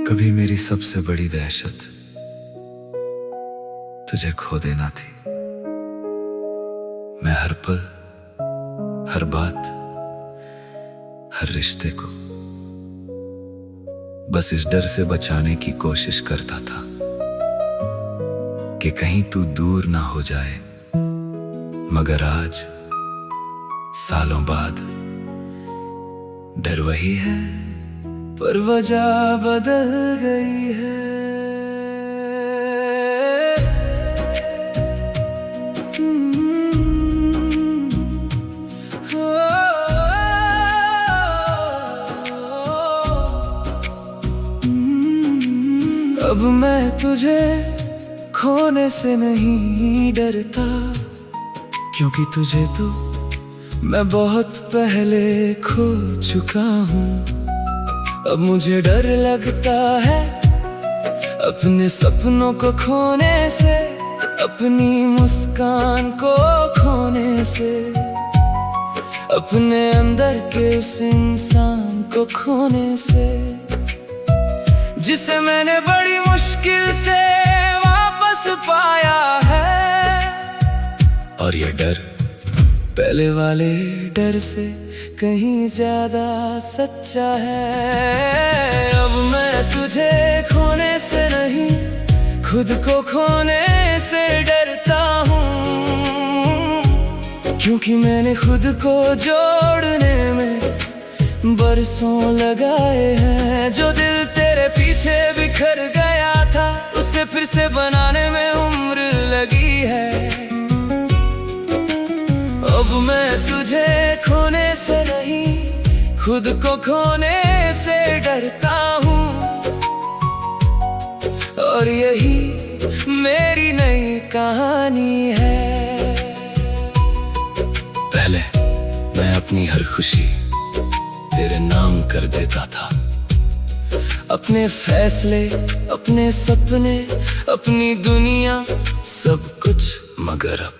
कभी मेरी सबसे बड़ी दहशत तुझे खो देना थी। मैं हर पल, हर बात, हर रिश्ते को बस इस डर से बचाने की कोशिश करता था कि कहीं तू दूर ना हो जाए। मगर आज सालों बाद डर वही है, पर वजह बदल गई है। अब मैं तुझे खोने से नहीं डरता, क्योंकि तुझे तो मैं बहुत पहले खो चुका हूँ। अब मुझे डर लगता है अपने सपनों को खोने से, अपनी मुस्कान को खोने से, अपने अंदर के उस इंसान को खोने से, जिसे मैंने बड़ी मुश्किल से वापस पाया है। और ये डर पहले वाले डर से कहीं ज्यादा सच्चा है। अब मैं तुझे खोने से नहीं, खुद को खोने से डरता हूँ, क्योंकि मैंने खुद को जोड़ने में बरसों लगाए हैं। जो दिल तेरे पीछे बिखर गया था, उसे फिर से बनाने में उम्र लगी है। अब मैं तुझे खोने से नहीं, खुद को खोने से डरता हूँ, और यही मेरी नई कहानी है। पहले मैं अपनी हर खुशी तेरे नाम कर देता था, अपने फैसले, अपने सपने, अपनी दुनिया, सब कुछ। मगर अब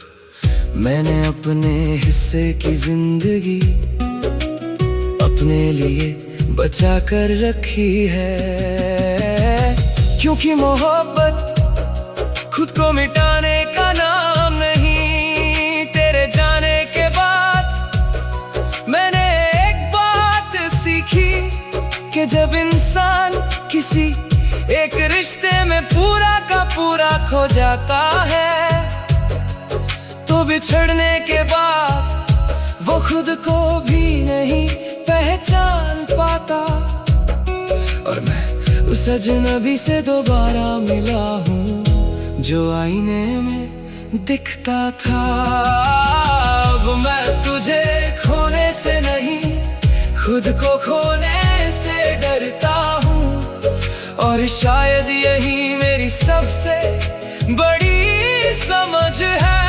मैंने अपने हिस्से की जिंदगी अपने लिए बचा कर रखी है, क्योंकि मोहब्बत खुद को मिटाने का नाम नहीं। तेरे जाने के बाद मैंने एक बात सीखी कि जब इंसान किसी एक रिश्ते में पूरा का पूरा खो जाता है, तो बिछड़ने के बाद वो खुद को भी नहीं पहचान पाता। और मैं उस अजनबी से दोबारा मिला हूँ, जो आईने में दिखता था। अब मैं तुझे खोने से नहीं, खुद को खोने से डरता हूँ, और शायद यही मेरी सबसे बड़ी समझ है।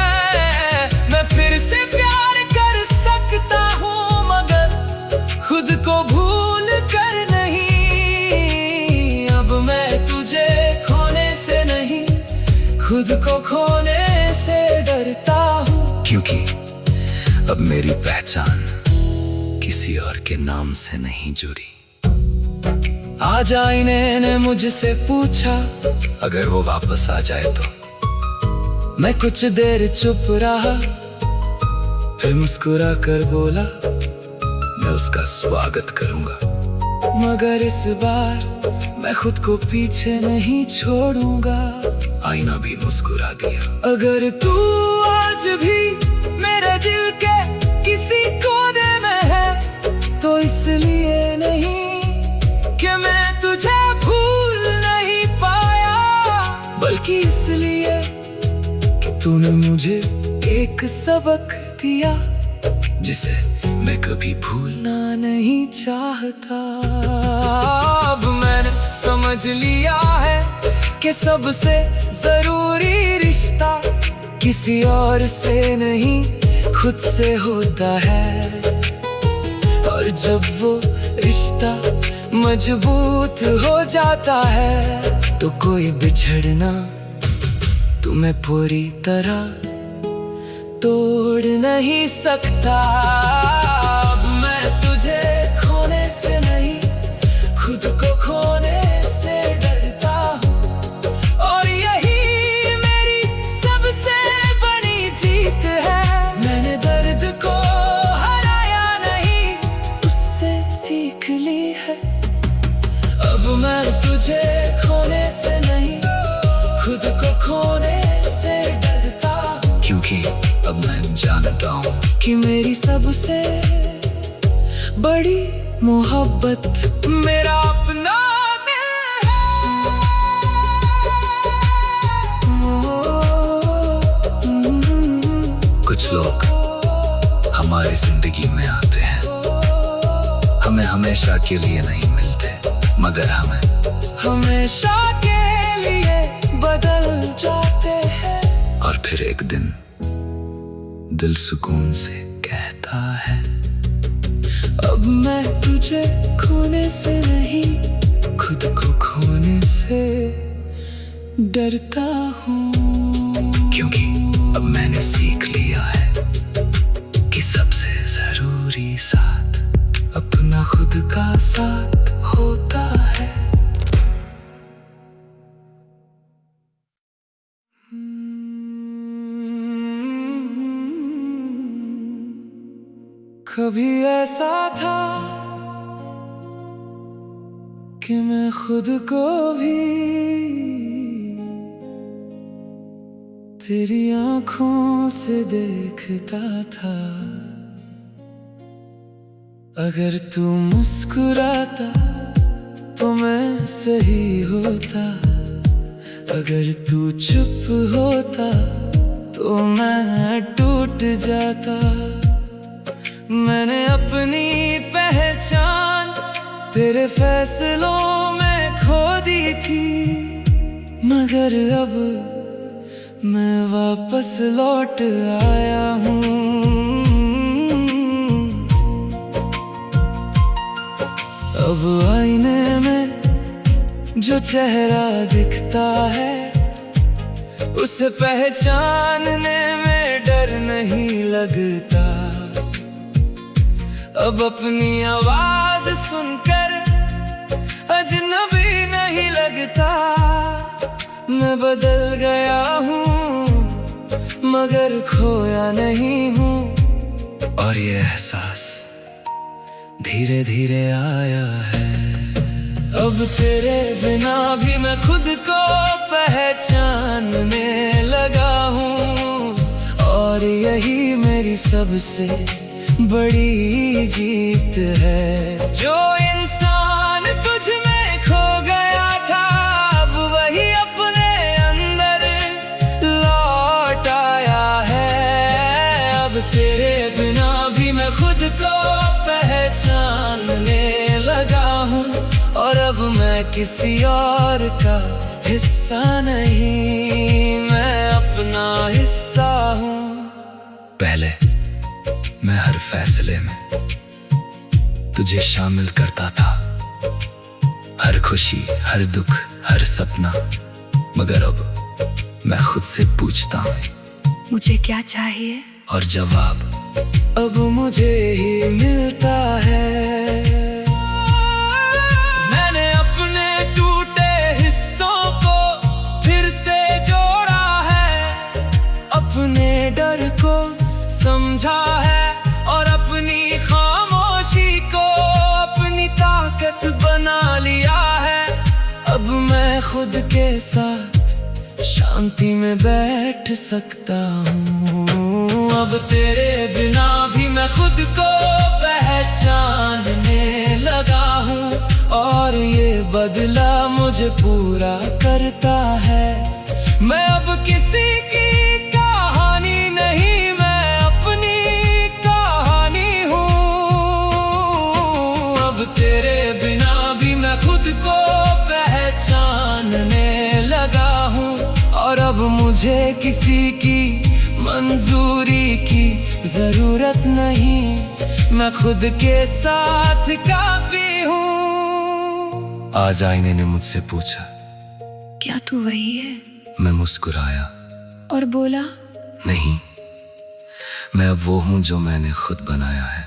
मैं फिर से प्यार कर सकता हूँ, मगर खुद को भूल कर नहीं। अब मैं तुझे खोने से नहीं, खुद को खोने से डरता हूँ, क्योंकि अब मेरी पहचान किसी और के नाम से नहीं जुड़ी। आज आईने ने मुझसे पूछा, अगर वो वापस आ जाए तो। मैं कुछ देर चुप रहा, फिर मुस्कुरा कर बोला, मैं उसका स्वागत करूंगा, मगर इस बार मैं खुद को पीछे नहीं छोड़ूंगा। आईना भी मुस्कुरा दिया। अगर तू आज भी मेरे दिल के किसी कोने में है, तो इसलिए नहीं कि मैं तुझे भूल नहीं पाया, बल्कि इसलिए तूने मुझे एक सबक दिया, जिसे मैं कभी भूलना नहीं चाहता। अब मैंने समझ लिया है कि सबसे जरूरी रिश्ता किसी और से नहीं, खुद से होता है। और जब वो रिश्ता मजबूत हो जाता है, तो कोई बिछड़ना तुम्हें पूरी तरह तोड़ नहीं सकता। अब मैं तुझे खोने से नहीं, खुद को खोने से लगाऊं कि मेरी सबसे बड़ी मोहब्बत मेरा अपना दिल है। कुछ लोग हमारी जिंदगी में आते हैं, हमें हमेशा के लिए नहीं मिलते, मगर हमें हमेशा के लिए बदल जाते हैं। और फिर एक दिन दिल सुकून से कहता है, अब मैं तुझे खोने से नहीं, खुद को खोने से डरता हूँ। क्योंकि अब मैंने सीख लिया है कि सबसे जरूरी साथ अपना खुद का साथ होता है। कभी ऐसा था कि मैं खुद को भी तेरी आँखों से देखता था। अगर तू मुस्कुराता तो मैं सही होता, अगर तू चुप होता तो मैं टूट जाता। मैंने अपनी पहचान तेरे फैसलों में खो दी थी, मगर अब मैं वापस लौट आया हूँ। अब आईने में जो चेहरा दिखता है, उसे पहचानने में डर नहीं लगता। अब अपनी आवाज सुनकर अजनबी नहीं लगता। मैं बदल गया हूँ मगर खोया नहीं हूँ। और ये एहसास धीरे धीरे आया है। अब तेरे बिना भी मैं खुद को पहचानने लगा हूँ, और यही मेरी सबसे बड़ी जीत है। जो इंसान तुझ में खो गया था, अब वही अपने अंदर लौट आया है। अब तेरे बिना भी मैं खुद को पहचानने लगा हूँ, और अब मैं किसी और का हिस्सा नहीं, मैं अपना हिस्सा हूँ। पहले मैं हर फैसले में तुझे शामिल करता था, हर खुशी, हर दुख, हर सपना। मगर अब मैं खुद से पूछता हूँ, मुझे क्या चाहिए? और जवाब अब मुझे ही मिलता है। मैंने अपने टूटे हिस्सों को फिर से जोड़ा है, अपने डर को समझा है, और अपनी खामोशी को अपनी ताकत बना लिया है। अब मैं खुद के साथ शांति में बैठ सकता हूँ। अब तेरे बिना भी मैं खुद को पहचानने लगा हूँ, और ये बदला मुझे पूरा करता है। मैं अब किसी की कहानी नहीं, मैं अपनी कहानी हूँ। अब तेरे बिना भी मैं खुद को पहचानने लगा हूँ, और अब मुझे किसी की मंजूरी की जरूरत नहीं, मैं खुद के साथ काफी हूँ। आज आईने ने मुझसे पूछा, क्या तू वही है? मैं मुस्कुराया और बोला, नहीं, मैं अब वो हूँ जो मैंने खुद बनाया है।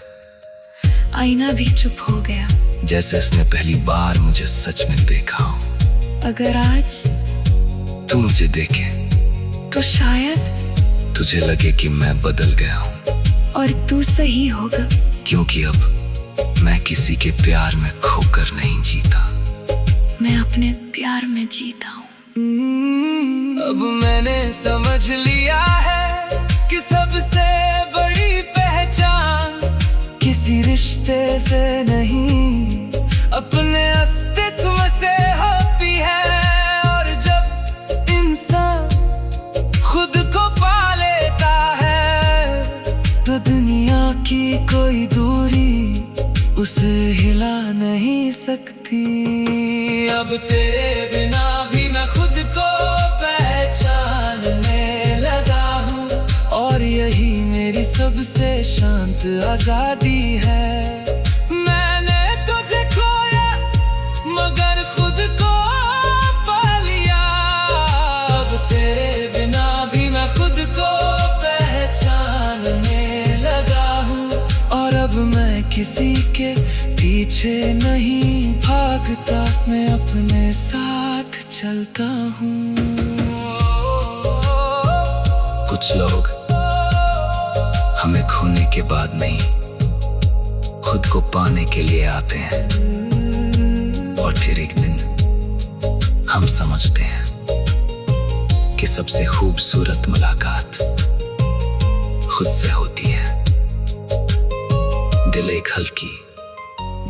आईना भी चुप हो गया, जैसे इसने पहली बार मुझे सच में देखा हो। अगर आज तू मुझे देखे तो शायद तुझे लगे कि मैं बदल गया हूँ, और तू सही होगा। क्योंकि अब मैं किसी के प्यार में खोकर नहीं जीता, मैं अपने प्यार में जीता हूँ। अब मैंने समझ लिया है कि सबसे बड़ी रिश्ते से नहीं, अपने अस्तित्व से होती है। और जब इंसान खुद को पा लेता है, तो दुनिया की कोई दूरी उसे हिला नहीं सकती। अब तेरे बिना भी मैं खुद को पहचानने लगा हूँ, और यही मेरी सबसे शांत आजादी है। मैंने तुझे खोया मगर खुद को पा लिया। अब तेरे बिना भी मैं खुद को पहचानने लगा हूँ, और अब मैं किसी के पीछे नहीं भागता, मैं अपने साथ चलता हूँ। कुछ लोग हमें खोने के बाद नहीं, खुद को पाने के लिए आते हैं, और फिर एक दिन हम समझते हैं कि सबसे खूबसूरत मुलाकात खुद से होती है। दिल एक हल्की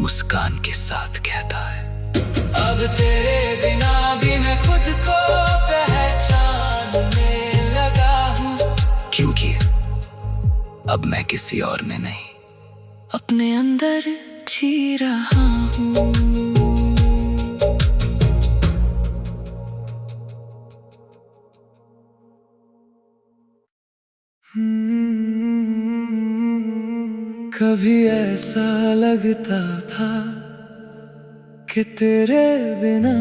मुस्कान के साथ कहता है, अब तेरे बिना भी मैं खुद को पहचानने लगा हूँ, क्योंकि अब मैं किसी और में नहीं, अपने अंदर जी रहा हूँ। कभी ऐसा लगता था कि तेरे बिना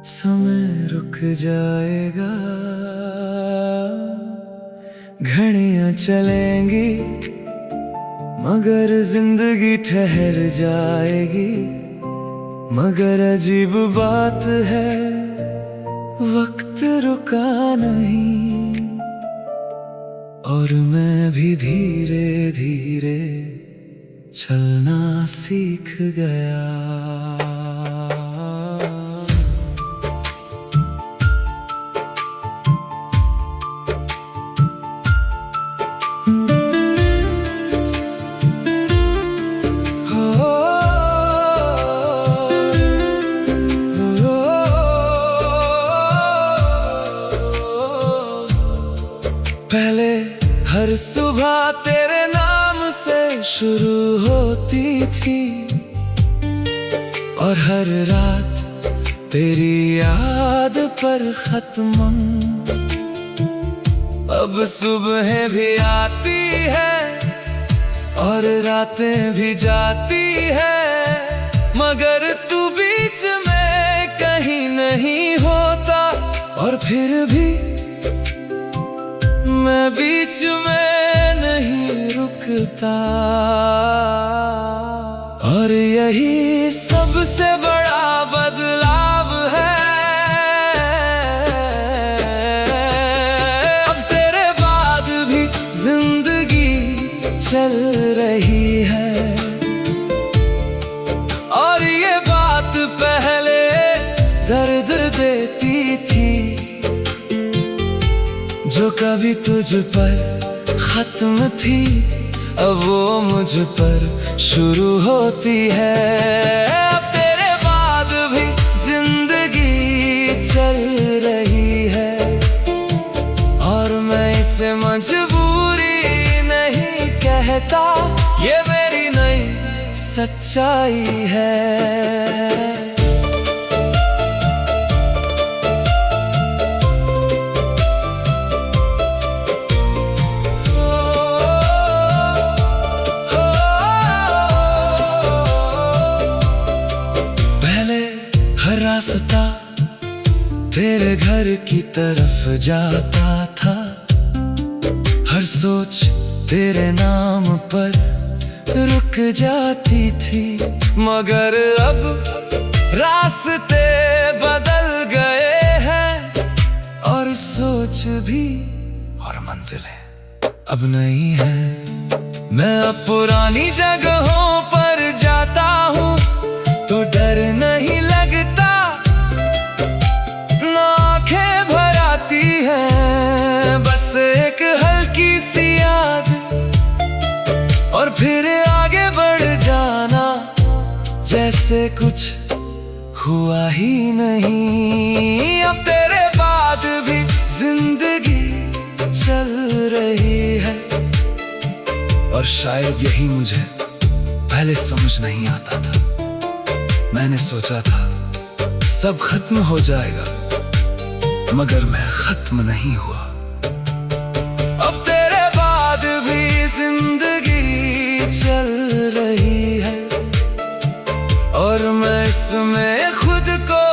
समय रुक जाएगा, घड़ियां चलेंगी मगर जिंदगी ठहर जाएगी। मगर अजीब बात है, वक्त रुका नहीं, और मैं भी धीरे धीरे चलना सीख गया। पहले हर सुबह तेरे नाम से शुरू होती थी, और हर रात तेरी याद पर खत्म। अब सुबह भी आती है और रातें भी जाती है, मगर तू बीच में कहीं नहीं होता। और फिर भी मैं बीच में नहीं रुकता, और यही सबसे बड़ा बदलाव है। अब तेरे बाद भी जिंदगी चल रही है, और ये बात पहले दर्द देती थी, जो कभी तुझ पर खत्म थी, अब वो मुझ पर शुरू होती है। अब तेरे बाद भी जिंदगी चल रही है, और मैं इसे मजबूरी नहीं कहता, ये मेरी नई सच्चाई है। रास्ता तेरे घर की तरफ जाता था, हर सोच तेरे नाम पर रुक जाती थी। मगर अब रास्ते बदल गए हैं, और सोच भी और मंजिलें अब नहीं है। मैं अब पुरानी जगहों पर जाता हूँ तो डर नहीं लगता, ना आंखें भर आती हैं, बस एक हल्की सी याद, और जैसे कुछ हुआ ही नहीं। अब तेरे बाद भी जिंदगी चल रही है, और शायद यही मुझे पहले समझ नहीं आता था। मैंने सोचा था सब खत्म हो जाएगा, मगर मैं खत्म नहीं हुआ। अब तेरे बाद भी जिंदगी चल रही है, और मैं इसमें खुद को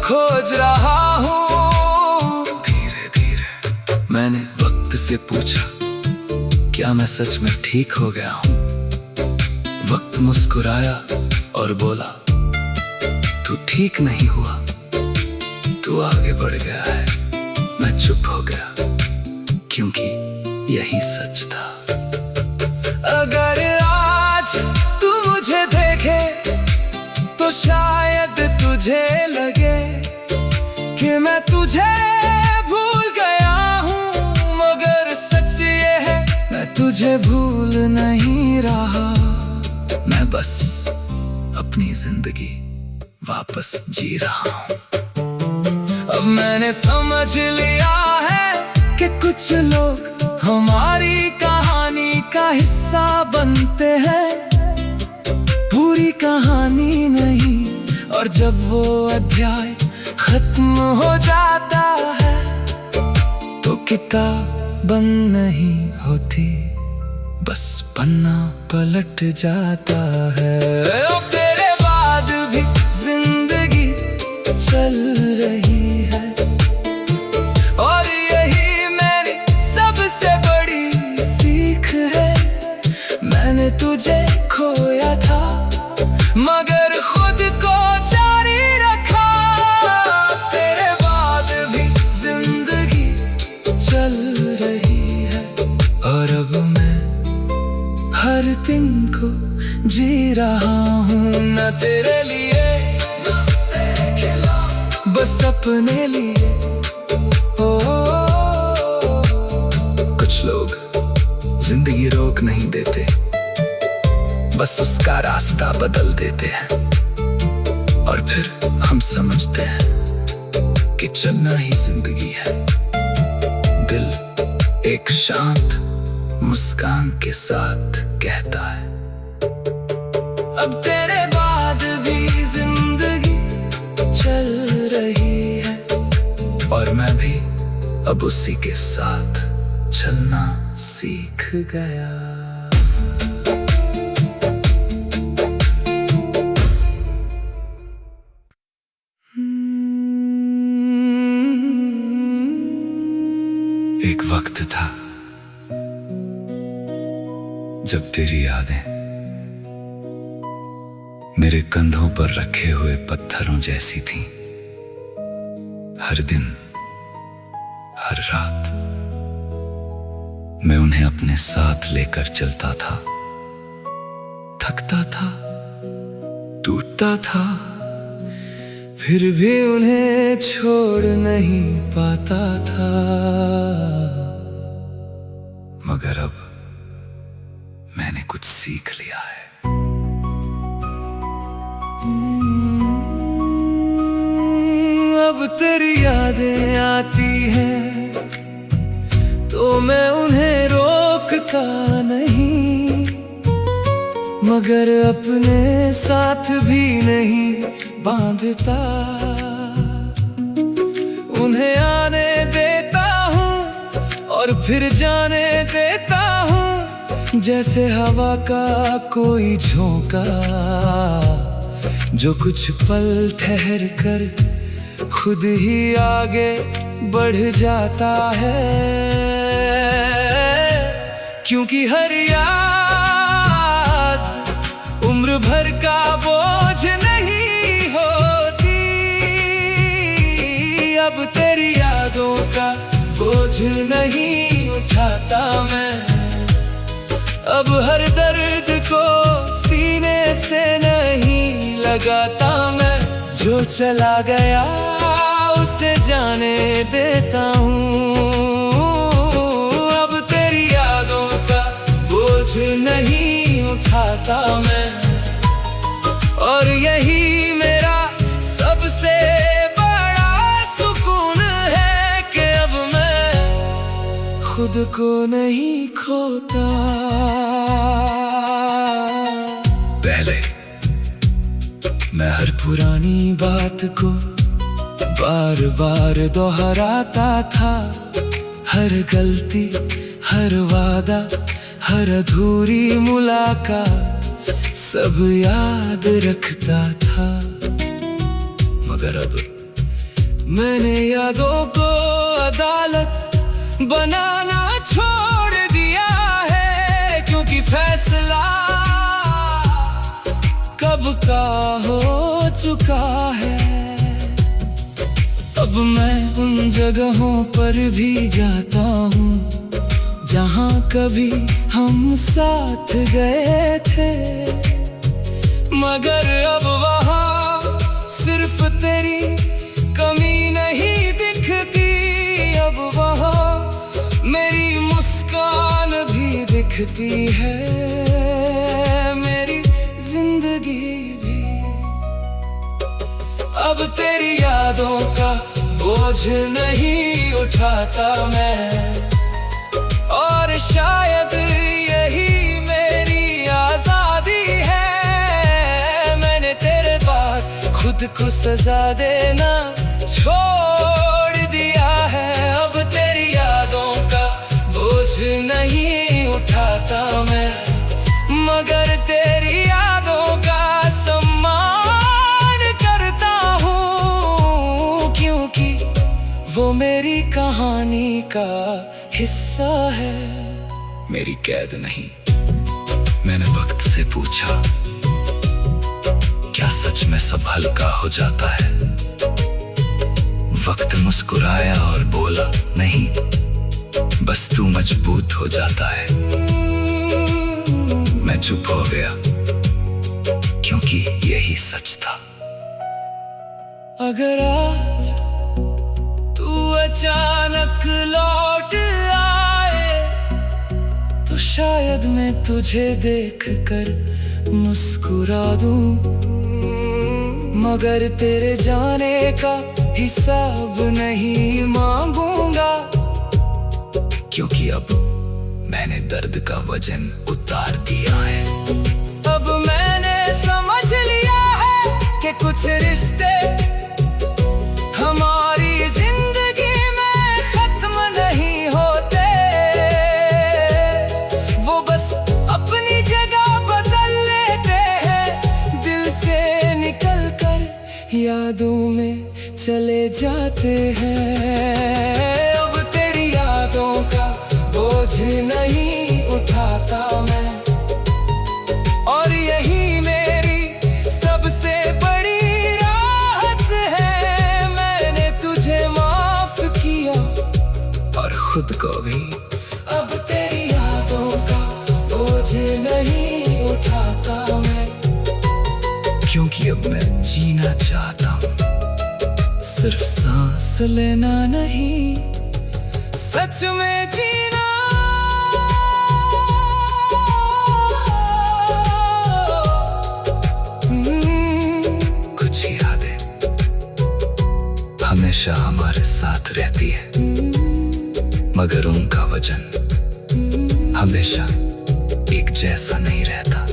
खोज रहा हूँ। धीरे धीरे मैंने वक्त से पूछा, क्या मैं सच में ठीक हो गया हूँ? वक्त मुस्कुराया और बोला, तू ठीक नहीं हुआ, तू आगे बढ़ गया है। मैं चुप हो गया, क्योंकि यही सच था। अगर आज तू मुझे देखे तो शायद तुझे लगे कि मैं तुझे भूल गया हूँ, मगर सच ये है मैं तुझे भूल नहीं रहा। मैं बस अपनी जिंदगी वापस जी रहा हूँ। अब मैंने समझ लिया है कि कुछ लोग हमारी कहानी का हिस्सा बनते हैं, पूरी कहानी नहीं। और जब वो अध्याय खत्म हो जाता है तो किताब बंद नहीं होती, बस पन्ना पलट जाता है। अब तेरे बाद भी जिंदगी चल रही है, और यही मेरी सबसे बड़ी सीख है। मैंने तुझे खोया था, मगर खुद को जारी रखा। तेरे बाद भी जिंदगी चल रही है, और अब मैं हर दिन को जी रहा हूँ। न तेरे लिए न तेरे खिलाफ, बस अपने लिए। कुछ लोग जिंदगी रोक नहीं देते, बस उसका रास्ता बदल देते हैं। और फिर हम समझते हैं कि चलना ही जिंदगी है। दिल एक शांत मुस्कान के साथ कहता है, अब तेरे बाद भी जिंदगी चल रही है, और मैं भी अब उसी के साथ चलना सीख गया। एक वक्त था जब तेरी यादें मेरे कंधों पर रखे हुए पत्थरों जैसी थीं। हर दिन हर रात मैं उन्हें अपने साथ लेकर चलता था, थकता था, टूटता था, फिर भी उन्हें छोड़ नहीं पाता था। मगर अब मैंने कुछ सीख लिया है। अब तेरी यादें आती हैं तो मैं उन्हें रोकता नहीं, मगर अपने साथ भी नहीं बांधता। उन्हें आने देता हूँ और फिर जाने देता हूँ, जैसे हवा का कोई झोंका जो कुछ पल ठहर कर खुद ही आगे बढ़ जाता है। क्योंकि हर याद उम्र भर का बोझ नहीं होती। अब तेरी यादों का बोझ नहीं उठाता मैं, अब हर दर्द को सीने से नहीं लगाता मैं। जो चला गया उसे जाने देता हूँ। अब तेरी यादों का बोझ नहीं उठाता मैं, और यही मेरा सबसे बड़ा सुकून है कि अब मैं खुद को नहीं खोता। पहले मैं हर पुरानी बात को बार बार दोहराता था, हर गलती, हर वादा, हर अधूरी मुलाकात सब याद रखता था। मगर अब मैंने यादों को अदालत बनाना छोड़ दिया है, क्योंकि फैसला कब का हो चुका है। अब मैं उन जगहों पर भी जाता हूँ जहाँ कभी हम साथ गए थे, मगर अब वहाँ सिर्फ तेरी कमी नहीं दिखती। अब वहाँ मेरी मुस्कान भी दिखती है, मेरी जिंदगी भी। अब तेरी यादों का बोझ नहीं उठाता मैं, और शायद यही मेरी आजादी है। मैंने तेरे पास खुद को सजा देना छोड़ दिया है। अब तेरी यादों का बोझ नहीं उठाता मैं, मगर तेरी यादों का सम्मान करता हूँ, क्योंकि वो मेरी कहानी का हिस्सा है, मेरी कैद नहीं। मैंने वक्त से पूछा, क्या सच में सब हल्का हो जाता है? वक्त मुस्कुराया और बोला, नहीं, बस तू मजबूत हो जाता है। मैं चुप हो गया, क्योंकि यही सच था। अगर आज तू अचानक लौट आए तो शायद मैं तुझे देखकर मुस्कुरा दूं, मगर तेरे जाने का हिसाब नहीं मांगूंगा, क्योंकि अब मैंने दर्द का वजन उतार दिया है। अब मैंने समझ लिया है कि कुछ रिश्ते हमारी जिंदगी में खत्म नहीं होते, वो बस अपनी जगह बदल लेते हैं, दिल से निकल कर यादों में चले जाते हैं। अब तेरी यादों का बोझ नहीं उठाता मैं, और यही मेरी सबसे बड़ी राहत है। मैंने तुझे माफ किया और खुद को भी। अब तेरी यादों का बोझ नहीं उठाता मैं, क्योंकि अब मैं जीना चाहता हूँ, सिर्फ सांस लेना नहीं, सच में जीना। कुछ यादें हमेशा हमारे साथ रहती है, मगर उनका वजन हमेशा एक जैसा नहीं रहता।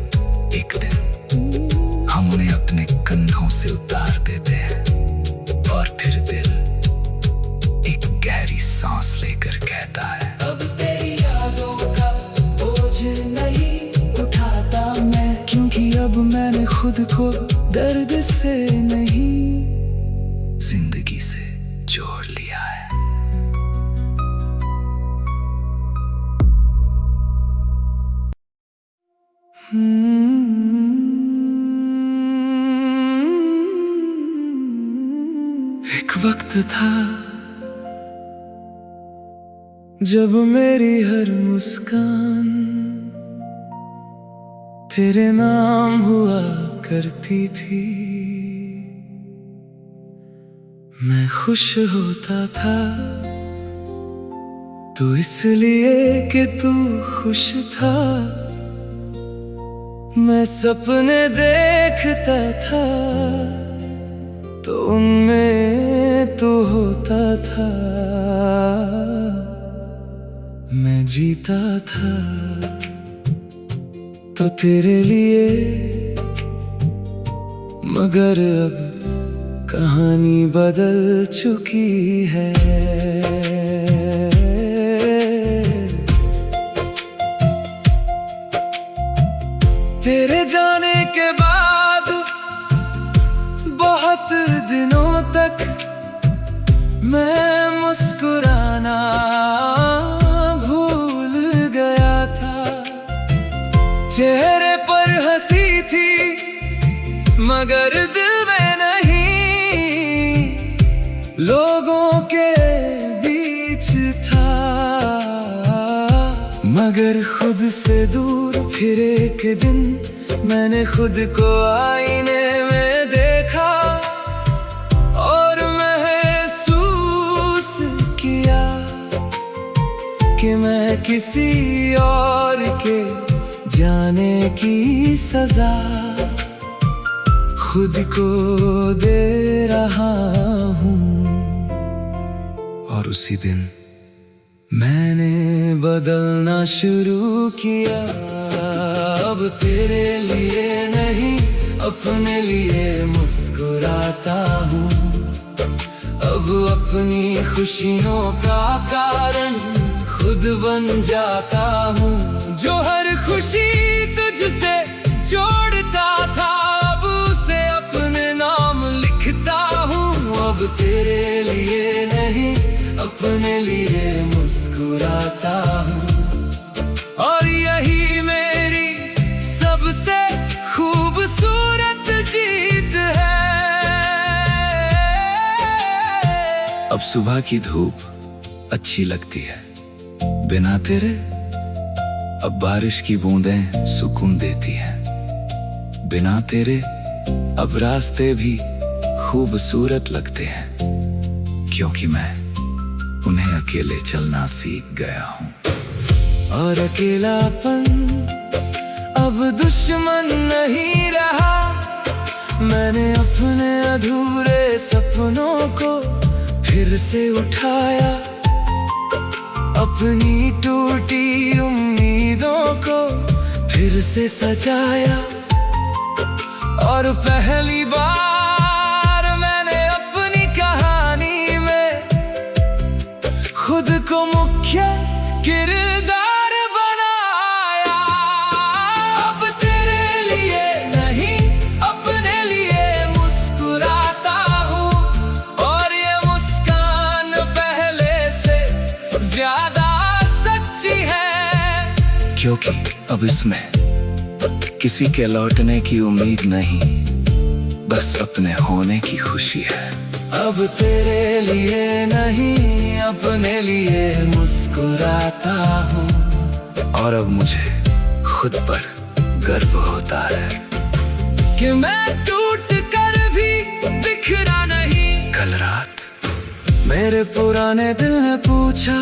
एक दिन हम उन्हें अपने कंधों से उतार देते हैं, और फिर दिल एक गहरी सांस लेकर कहता है, अब तेरी यादों का बोझ नहीं उठाता मैं, क्योंकि अब मैंने खुद को दर्द से नहीं, जिंदगी से जोड़ लिया है। एक वक्त था जब मेरी हर मुस्कान तेरे नाम हुआ करती थी। मैं खुश होता था तो इसलिए कि तू खुश था, मैं सपने देखता था तो उनमें तो होता था, मैं जीता था तो तेरे लिए। मगर अब कहानी बदल चुकी है। तेरे जाने के बाद बहुत दिनों तक मैं मुस्कुराना भूल गया था। चेहरे पर हंसी थी मगर दिल में नहीं, लोगों के बीच था। मगर खुद से दूर फिर एक दिन मैंने खुद को आईने में देखा और महसूस किया कि मैं किसी और के जाने की सजा खुद को दे रहा हूँ। और उसी दिन मैंने बदलना शुरू किया। अब तेरे लिए नहीं अपने लिए मुस्कुराता हूँ। अब अपनी खुशियों का कारण खुद बन जाता हूँ। जो हर खुशी तुझसे जोड़ता था अब उसे अपने नाम लिखता हूँ। अब तेरे लिए नहीं अपने लिए मुस्कुराता हूँ। और यही मेरी सबसे खूबसूरत जीत है। अब सुबह की धूप अच्छी लगती है बिना तेरे। अब बारिश की बूंदें सुकून देती हैं बिना तेरे। अब रास्ते भी खूबसूरत लगते हैं क्योंकि मैं उन्हें अकेले चलना सीख गया हूँ। और अकेलापन अब दुश्मन नहीं रहा। मैंने अपने अधूरे सपनों को फिर से उठाया, अपनी टूटी उम्मीदों को फिर से सजाया। और पहली बार मैंने अपनी कहानी में खुद को मुख्य किरदार बनाया। अब तेरे लिए नहीं अपने लिए मुस्कुराता हूँ। और ये मुस्कान पहले से ज्यादा सच्ची है क्योंकि अब इसमें किसी के लौटने की उम्मीद नहीं, बस अपने होने की खुशी है। अब तेरे लिए नहीं अपने लिए मुस्कुराता हूँ। और अब मुझे खुद पर गर्व होता है कि मैं टूट कर भी बिखरा नहीं। कल रात मेरे पुराने दिल ने पूछा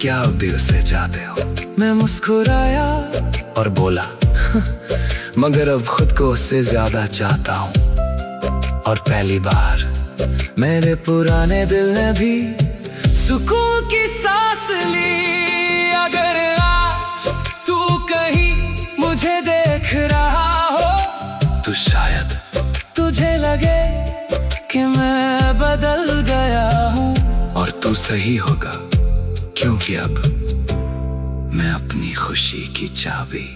क्या अब भी उसे चाहते हो। मैं मुस्कुराया और बोला मगर अब खुद को उससे ज्यादा चाहता हूँ। और पहली बार मेरे पुराने दिल ने भी सुकून की सांस ली। अगर आज तू कहीं मुझे देख रहा हो तो शायद तुझे लगे कि मैं बदल गया हूँ। और तू सही होगा क्योंकि अब मैं अपनी खुशी की चाबी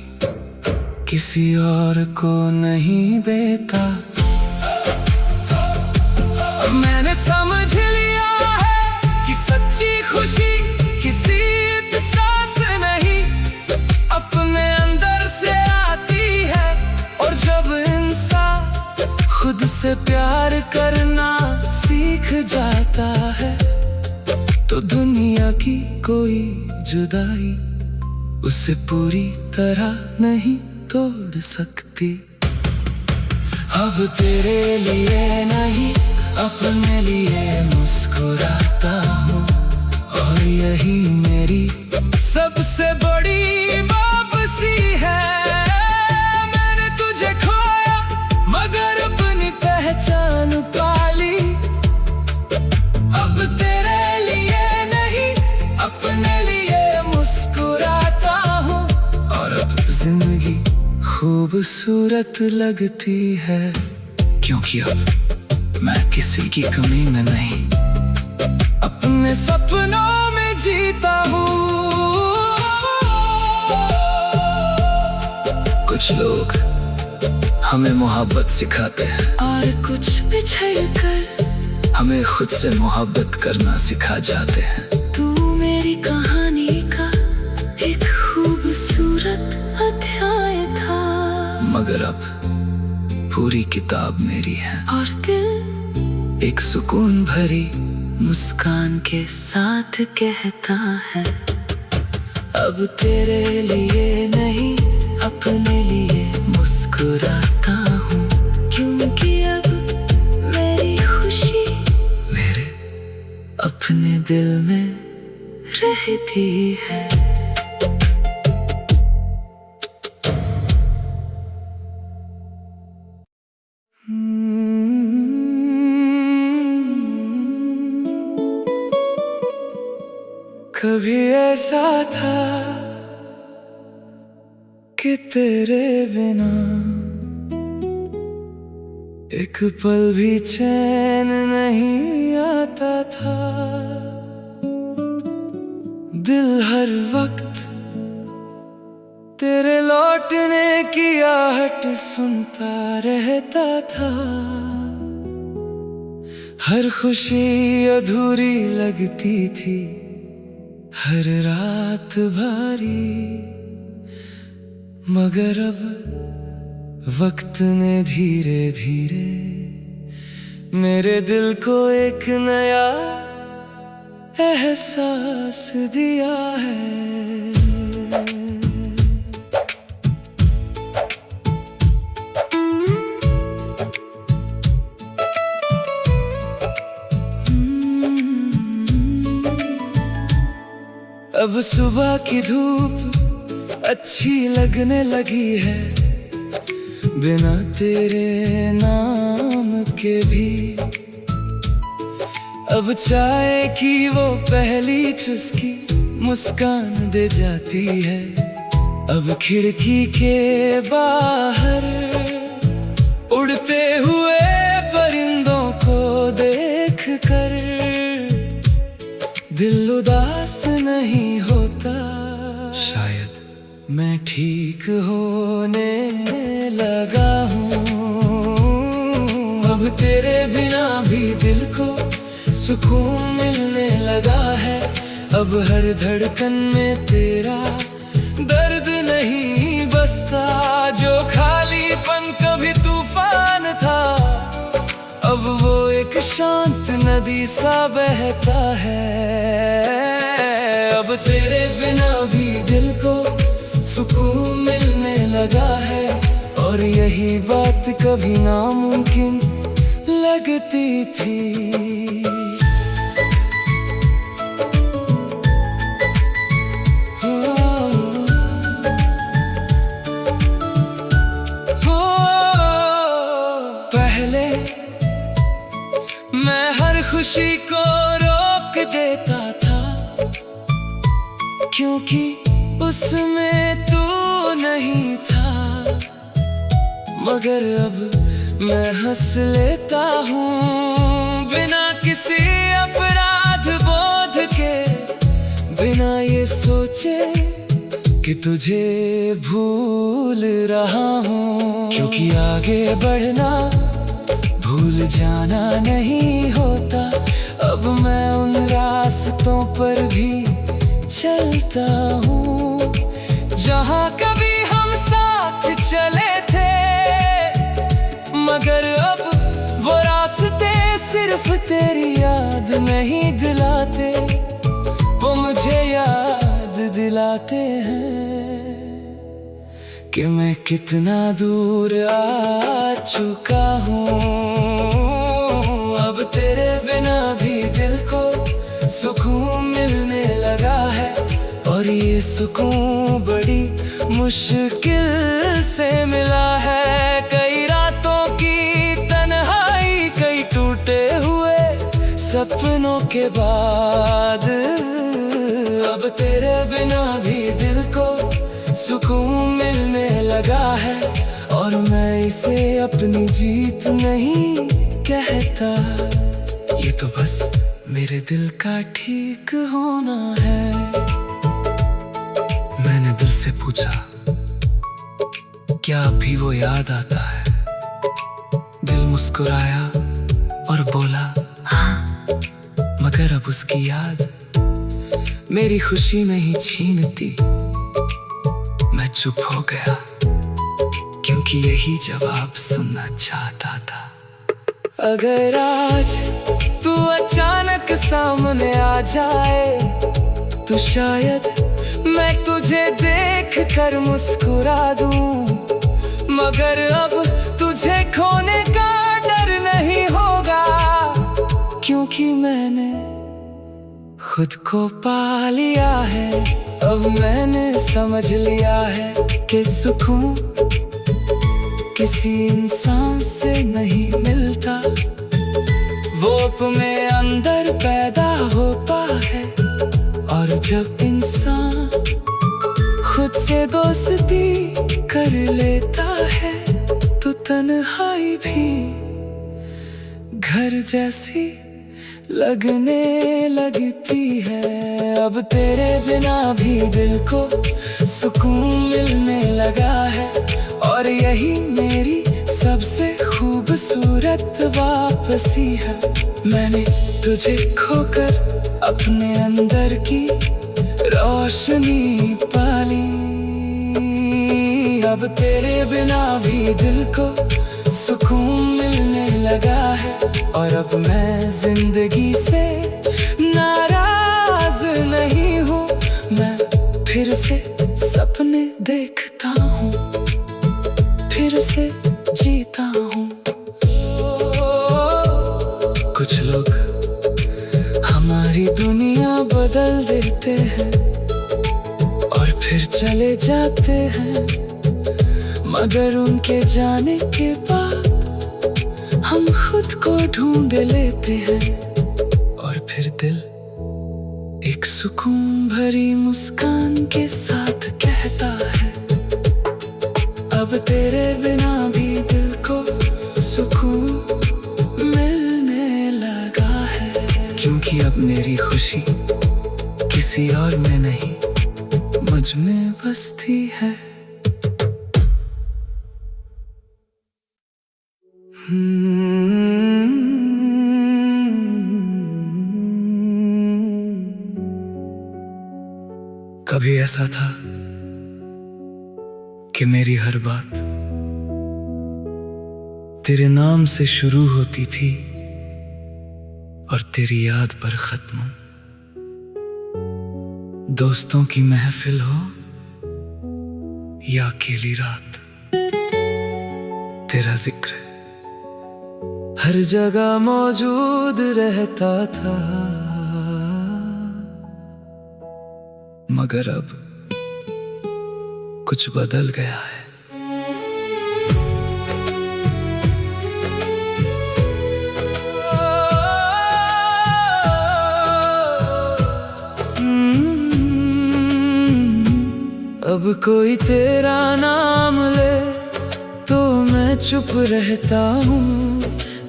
किसी और को नहीं देता। मैंने समझ लिया है कि सच्ची खुशी किसी एहसास से नहीं अपने अंदर से आती है। और जब इंसान खुद से प्यार करना सीख जाता है तो दुनिया की कोई जुदाई उसे पूरी तरह नहीं तोड़ सकती। अब तेरे लिए नहीं अपने लिए मुस्कुराता हूँ। और यही मेरी सबसे बड़ी वापसी है। मैंने खूबसूरत लगती है, क्योंकि अब मैं किसी की कमी में नहीं, अपने सपनों में जीता हूँ। कुछ लोग हमें मोहब्बत सिखाते हैं और कुछ बिछड़ कर हमें खुद से मोहब्बत करना सिखा जाते हैं। तू मेरी कहानी का एक खूबसूरत अध्याय था, मगर अब पूरी किताब मेरी है, और दिल एक सुकून भरी मुस्कान के साथ कहता है, अब तेरे लिए नहीं अपने लिए मुस्कुराता हूँ, क्योंकि अब मेरी खुशी मेरे अपने दिल में रहती है। कभी ऐसा था कि तेरे बिना एक पल भी चैन नहीं आता था, दिल हर वक्त तेरे लौटने की आहट सुनता रहता था, हर खुशी अधूरी लगती थी, हर रात भारी, मगर अब वक्त ने धीरे धीरे मेरे दिल को एक नया एहसास दिया है। अब सुबह की धूप अच्छी लगने लगी है, बिना तेरे नाम के भी। अब चाय की वो पहली चुस्की मुस्कान दे जाती है, अब खिड़की के बाहर उड़ते हुए परिंदों को देख कर दिल उदास नहीं होता, शायद मैं ठीक होने लगा हूँ। अब तेरे बिना भी दिल को सुकून मिलने लगा है, अब हर धड़कन में तेरा दर्द नहीं बसता, जो खालीपन कभी तूफान था अब वो एक शांत नदी सा बहता है। अब तेरे बिना भी दिल को सुकून मिलने लगा है, और यही बात कभी नामुमकिन लगती थी। पहले मैं हर खुशी को रोक देता था, क्योंकि उसमें तू नहीं था, मगर अब मैं हंस लेता हूँ बिना किसी अपराध बोध के, बिना ये सोचे कि तुझे भूल रहा हूँ, क्योंकि आगे बढ़ना भूल जाना नहीं होता। अब मैं उन रास्तों पर भी चलता हूँ जहाँ कभी हम साथ चले थे, मगर अब वो रास्ते सिर्फ तेरी याद नहीं दिलाते, वो मुझे याद दिलाते हैं कि मैं कितना दूर आ चुका हूँ। अब तेरे बिना भी दिल को सुकून मिलने लगा है, और ये सुकून बड़ी मुश्किल से मिला है। कई रातों की तन्हाई, कई टूटे हुए सपनों के बाद, अब तेरे बिना भी दिल को सुकून मिलने लगा है, इसे अपनी जीत नहीं कहता, ये तो बस मेरे दिल का ठीक होना है। मैंने दिल से पूछा, क्या अभी वो याद आता है? दिल मुस्कुराया और बोला, हाँ, मगर अब उसकी याद मेरी खुशी नहीं छीनती। मैं चुप हो गया क्योंकि यही जवाब सुनना चाहता था। अगर आज तू अचानक सामने आ जाए तो शायद मैं तुझे देख कर मुस्कुरा दूं, मगर अब तुझे खोने का डर नहीं होगा, क्योंकि मैंने खुद को पा लिया है। अब मैंने समझ लिया है कि सुकून किसी इंसान से नहीं मिलता, वो अपने अंदर पैदा होता है। और जब इंसान खुद से दोस्ती कर लेता है तो तन्हाई भी घर जैसी लगने लगती है। अब तेरे बिना भी दिल को सुकून मिलने लगा है, और यही मेरी सबसे खूबसूरत वापसी है। मैंने तुझे खोकर अपने अंदर की रोशनी पाली। अब तेरे बिना भी दिल को सुकून मिलने लगा है, और अब मैं जिंदगी से नाराज नहीं हूँ। मैं फिर से सपने देखता हूँ, फिर से जीता हूँ। कुछ लोग हमारी दुनिया बदल देते हैं और फिर चले जाते हैं, मगर उनके जाने के बाद हम खुद को ढूंढ लेते हैं। और फिर दिल एक सुकून भरी मुस्कान के साथ कहता है, अब तेरे बिना भी दिल को सुकून मिलने लगा है, क्योंकि अब मेरी खुशी किसी और में नहीं, मुझ में बसती है। कभी ऐसा था कि मेरी हर बात तेरे नाम से शुरू होती थी और तेरी याद पर खत्म। दोस्तों की महफिल हो या अकेली रात, तेरा जिक्र हर जगह मौजूद रहता था। मगर अब कुछ बदल गया है। अब कोई तेरा नाम ले तो मैं चुप रहता हूँ,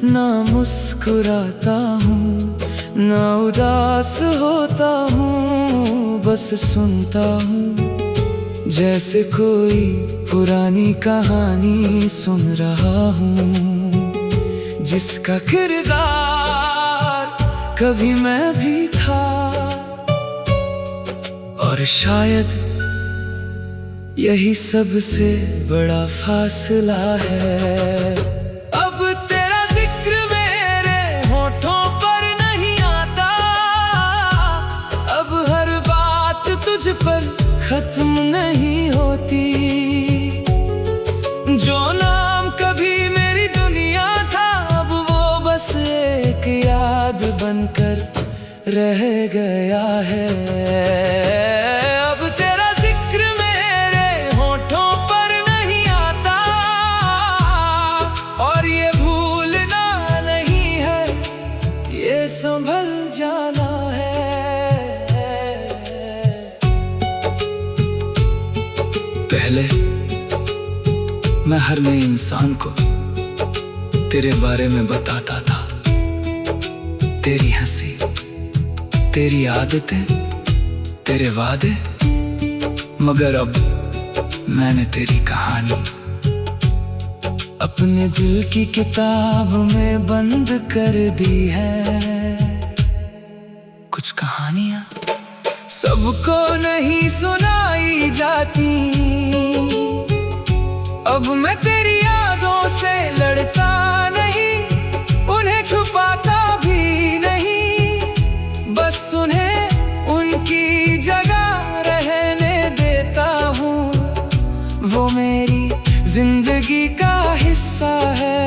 ना मुस्कुराता हूँ, ना उदास होता हूँ, बस सुनता हूँ जैसे कोई पुरानी कहानी सुन रहा हूँ, जिसका किरदार कभी मैं भी था। और शायद यही सबसे बड़ा फासला है। अब तेरा जिक्र मेरे होठों पर नहीं आता, अब हर बात तुझ पर खत्म नहीं होती। जो नाम कभी मेरी दुनिया था, अब वो बस एक याद बनकर रह गया है। अब तेरा जिक्र मेरे होठों पर नहीं आता, और ये भूलना नहीं है, ये संभल जाना है। पहले मैं हर नए इंसान को तेरे बारे में बताता था। तेरी हंसी, तेरी आदतें, तेरे वादे, मगर अब मैंने तेरी कहानी अपने दिल की किताब में बंद कर दी है। कुछ कहानियां सबको नहीं सुनाई जाती, अब मैं तेरी यादों से लड़ता नहीं, उन्हें छुपाता भी नहीं, बस उन्हें उनकी जगह रहने देता हूँ। वो मेरी जिंदगी का हिस्सा है,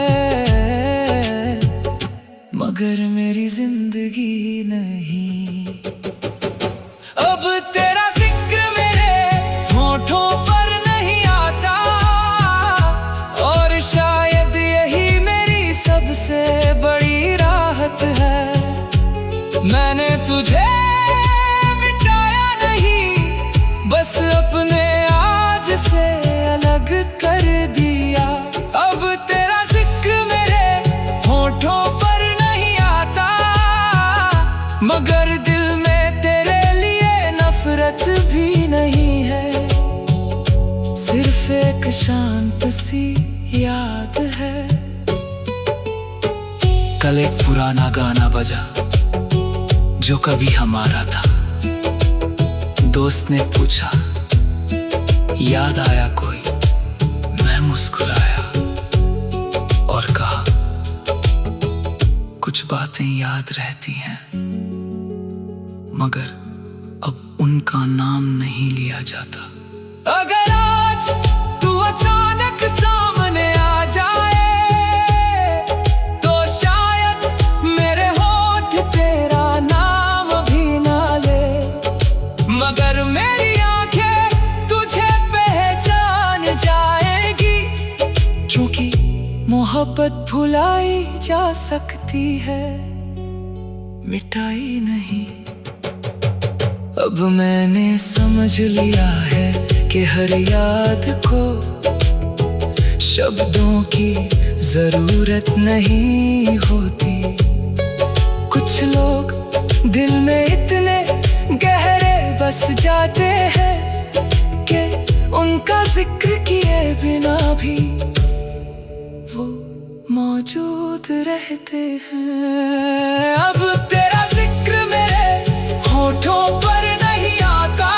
मगर मेरी जिंदगी नहीं। अब तेरा जिक्र मेरे होठों पर नहीं आता, और शायद यही मेरी सबसे बड़ी राहत है। मैंने तुझे मिटाया नहीं, बस अपने आज से अलग कर दिया। अब तेरा जिक्र मेरे होठों पर नहीं आता, मगर दिल में तेरे लिए नफरत भी नहीं है। सिर्फ एक शांत सी याद है। कल एक पुराना गाना बजा जो कभी हमारा था। दोस्त ने पूछा, याद आया कोई? मैं मुस्कुराया और कहा, कुछ बातें याद रहती हैं, मगर अब उनका नाम नहीं लिया जाता। अगर आज तू अचानक सामने आ जाए, तो शायद मेरे होठ तेरा नाम भी ना ले, मगर मेरी आंखें तुझे पहचान जाएगी, क्योंकि मोहब्बत भुलाई जा सकती है, मिटाई नहीं। अब मैंने समझ लिया है कि हर याद को शब्दों की जरूरत नहीं होती। कुछ लोग दिल में इतने गहरे बस जाते हैं कि उनका जिक्र किए बिना भी वो मौजूद रहते हैं। अब तेरा जिक्र मेरे होठों पर नहीं आता,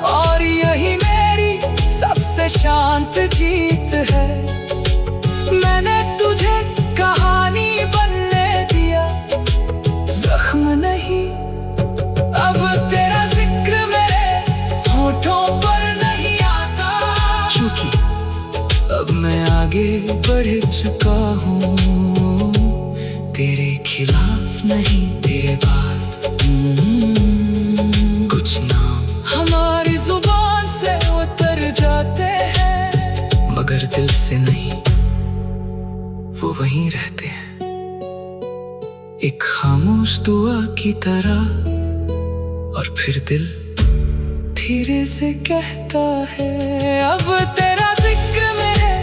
और यही मेरी सबसे शांत जीत है। मैंने तुझे कहानी बनने दिया, जख्म नहीं। अब तेरा जिक्र मेरे होठों पर नहीं आता, क्योंकि अब मैं आगे बढ़ चुका हूँ। तेरे खिलाफ नहीं, तेरे बाद कुछ नाम हमारी जुबान से उतर जाते हैं, मगर दिल से नहीं, वो वहीं रहते हैं, एक खामोश दुआ की तरह। और फिर दिल धीरे से कहता है, अब तेरा जिक्र मेरे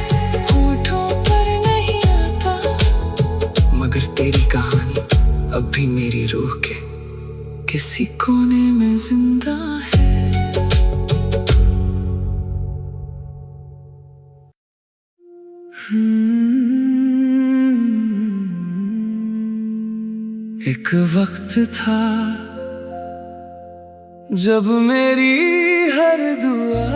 होठों पर नहीं आता, मगर तेरी कहानी अब भी मेरी रूह के किसी कोने में जिंदा है। एक वक्त था जब मेरी हर दुआ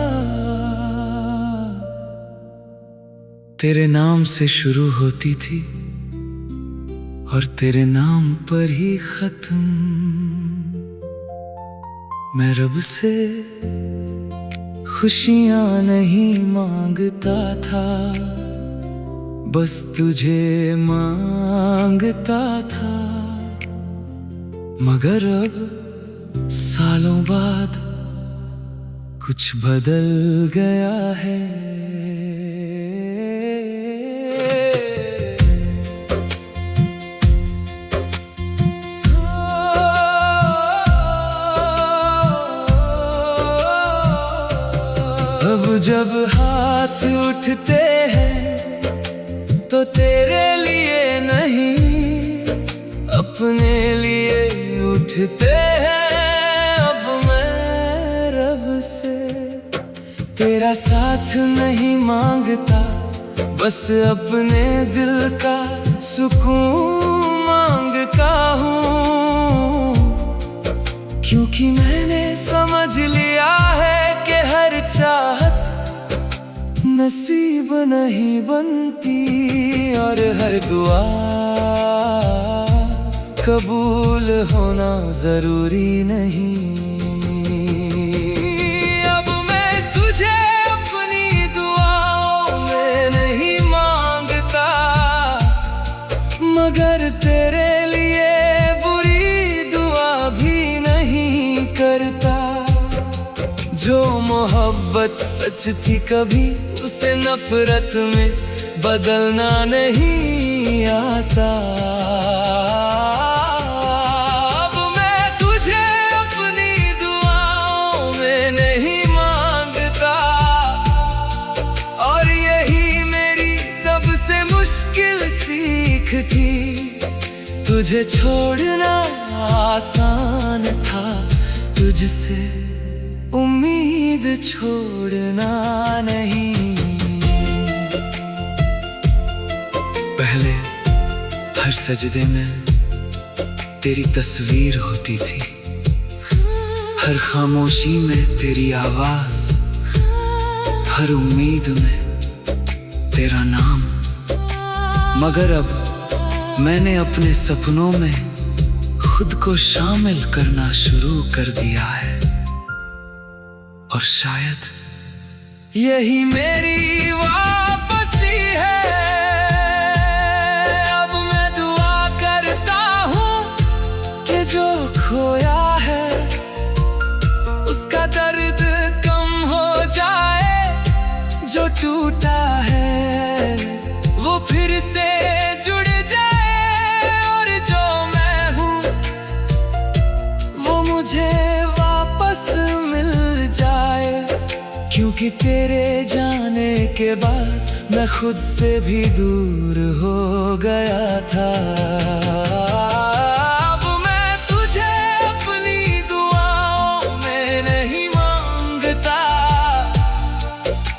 तेरे नाम से शुरू होती थी, और तेरे नाम पर ही खत्म। मैं रब से खुशियां नहीं मांगता था, बस तुझे मांगता था। मगर अब सालों बाद कुछ बदल गया है। अब जब हाथ उठते हैं तो तेरे लिए नहीं, अपने लिए उठते हैं। अब मैं रब से तेरा साथ नहीं मांगता, बस अपने दिल का सुकून मांगता हूँ। क्योंकि मैंने समझ लिया है कि हर चाहत नसीब नहीं बनती, और हर दुआ कबूल होना जरूरी नहीं। अब मैं तुझे अपनी दुआओं में नहीं मांगता, मगर तेरे लिए बुरी दुआ भी नहीं करता। जो मोहब्बत सच थी कभी उसे नफरत में बदलना नहीं आता। अब मैं तुझे अपनी दुआओं में नहीं मांगता, और यही मेरी सबसे मुश्किल सीख थी। तुझे छोड़ना आसान था, तुझसे उम्मीद छोड़ना नहीं। पहले हर सजदे में तेरी तस्वीर होती थी, हर खामोशी में तेरी आवाज, हर उम्मीद में तेरा नाम। मगर अब मैंने अपने सपनों में खुद को शामिल करना शुरू कर दिया है, और शायद यही मेरी वापसी है। अब मैं दुआ करता हूँ कि जो खोया है उसका दर्द कम हो जाए, जो टूटा है वो फिर से जुड़ जाए, और जो मैं हूँ वो मुझे वापस मिल जाए। क्योंकि तेरे जाने के बाद मैं खुद से भी दूर हो गया था। अब मैं तुझे अपनी दुआओं में नहीं मांगता,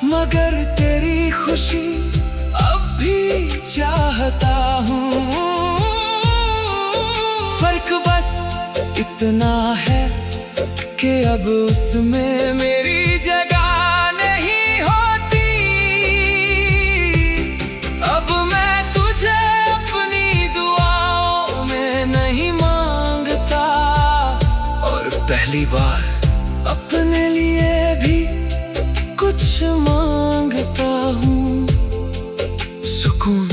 मगर तेरी खुशी अब भी चाहता हूँ। फर्क बस इतना है कि अब उसमें मेरी जगह नहीं होती। अब मैं तुझे अपनी दुआओं में नहीं मांगता, और पहली बार अपने लिए भी कुछ मांगता हूँ। सुकून,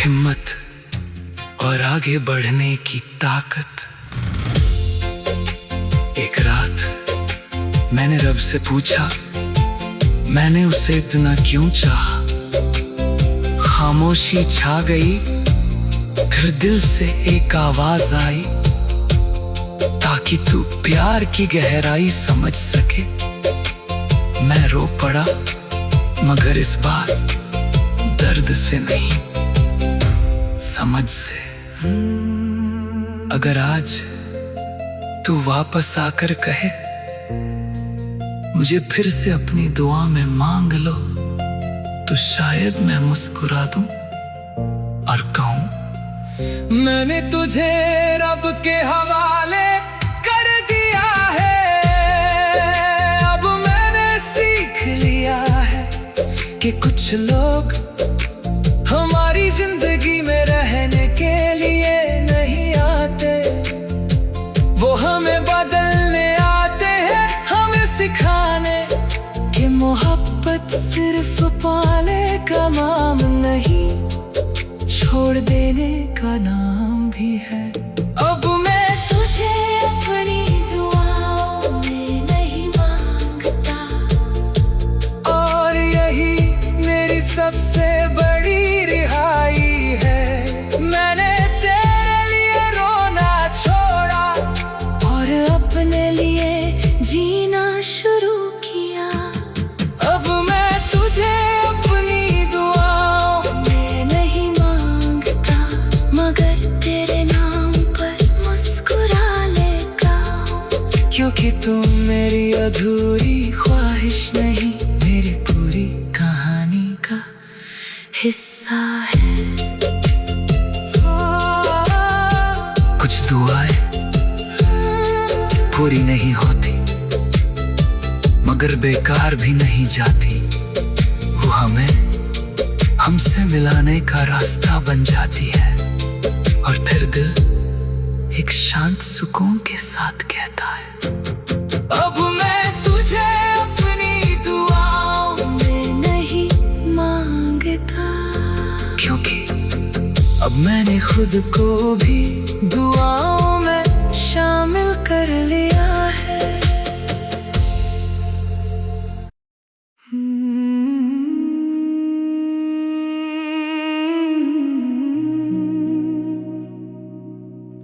हिम्मत और आगे बढ़ने की ताकत। एक रात मैंने रब से पूछा, मैंने उसे इतना क्यों चाहा। खामोशी छा गई, फिर दिल से एक आवाज आई, ताकि तू प्यार की गहराई समझ सके। मैं रो पड़ा, मगर इस बार दर्द से नहीं, समझ से। अगर आज तू वापस आकर कहे मुझे फिर से अपनी दुआ में मांग लो, तो शायद मैं मुस्कुरा दूं और कहूं, मैंने तुझे रब के हवाले कर दिया है। अब मैंने सीख लिया है कि कुछ लोग हमारी जिंदगी में रहने के लिए नहीं आते, वो हमें बदलने आते हैं, हमें सिखाने कि मोहब्बत सिर्फ पाने का नाम नहीं, छोड़ देने का नाम भी है। अब मैं तुझे अपनी दुआओं में नहीं मांगता, और यही मेरी सबसे बड़ी रिहाई अधूरी ख्वाहिश नहीं, मेरी पूरी कहानी का हिस्सा है। कुछ दुआएं पूरी नहीं होती, मगर बेकार भी नहीं जाती। वो हमें हमसे मिलाने का रास्ता बन जाती है, और फिर दिल एक शांत सुकून के साथ कहता है, अब मैं तुझे अपनी दुआओं में नहीं मांगता, क्योंकि अब मैंने खुद को भी दुआओं में शामिल कर लिया है।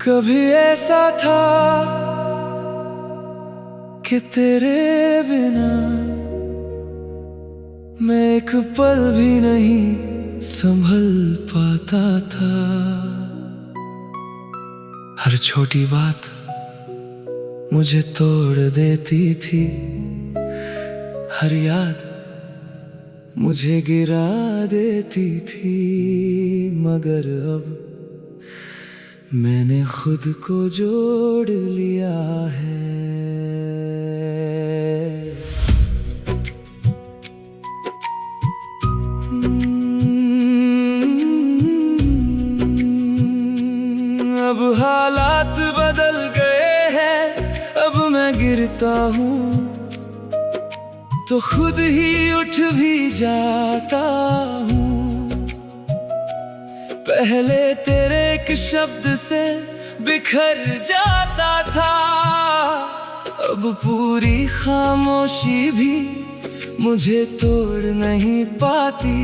कभी ऐसा था कि तेरे बिना मैं एक पल भी नहीं संभल पाता था। हर छोटी बात मुझे तोड़ देती थी, हर याद मुझे गिरा देती थी, मगर अब मैंने खुद को जोड़ लिया है। अब हालात बदल गए हैं, अब मैं गिरता हूँ तो खुद ही उठ भी जाता हूँ। पहले तेरे एक शब्द से बिखर जाता था, अब पूरी खामोशी भी मुझे तोड़ नहीं पाती।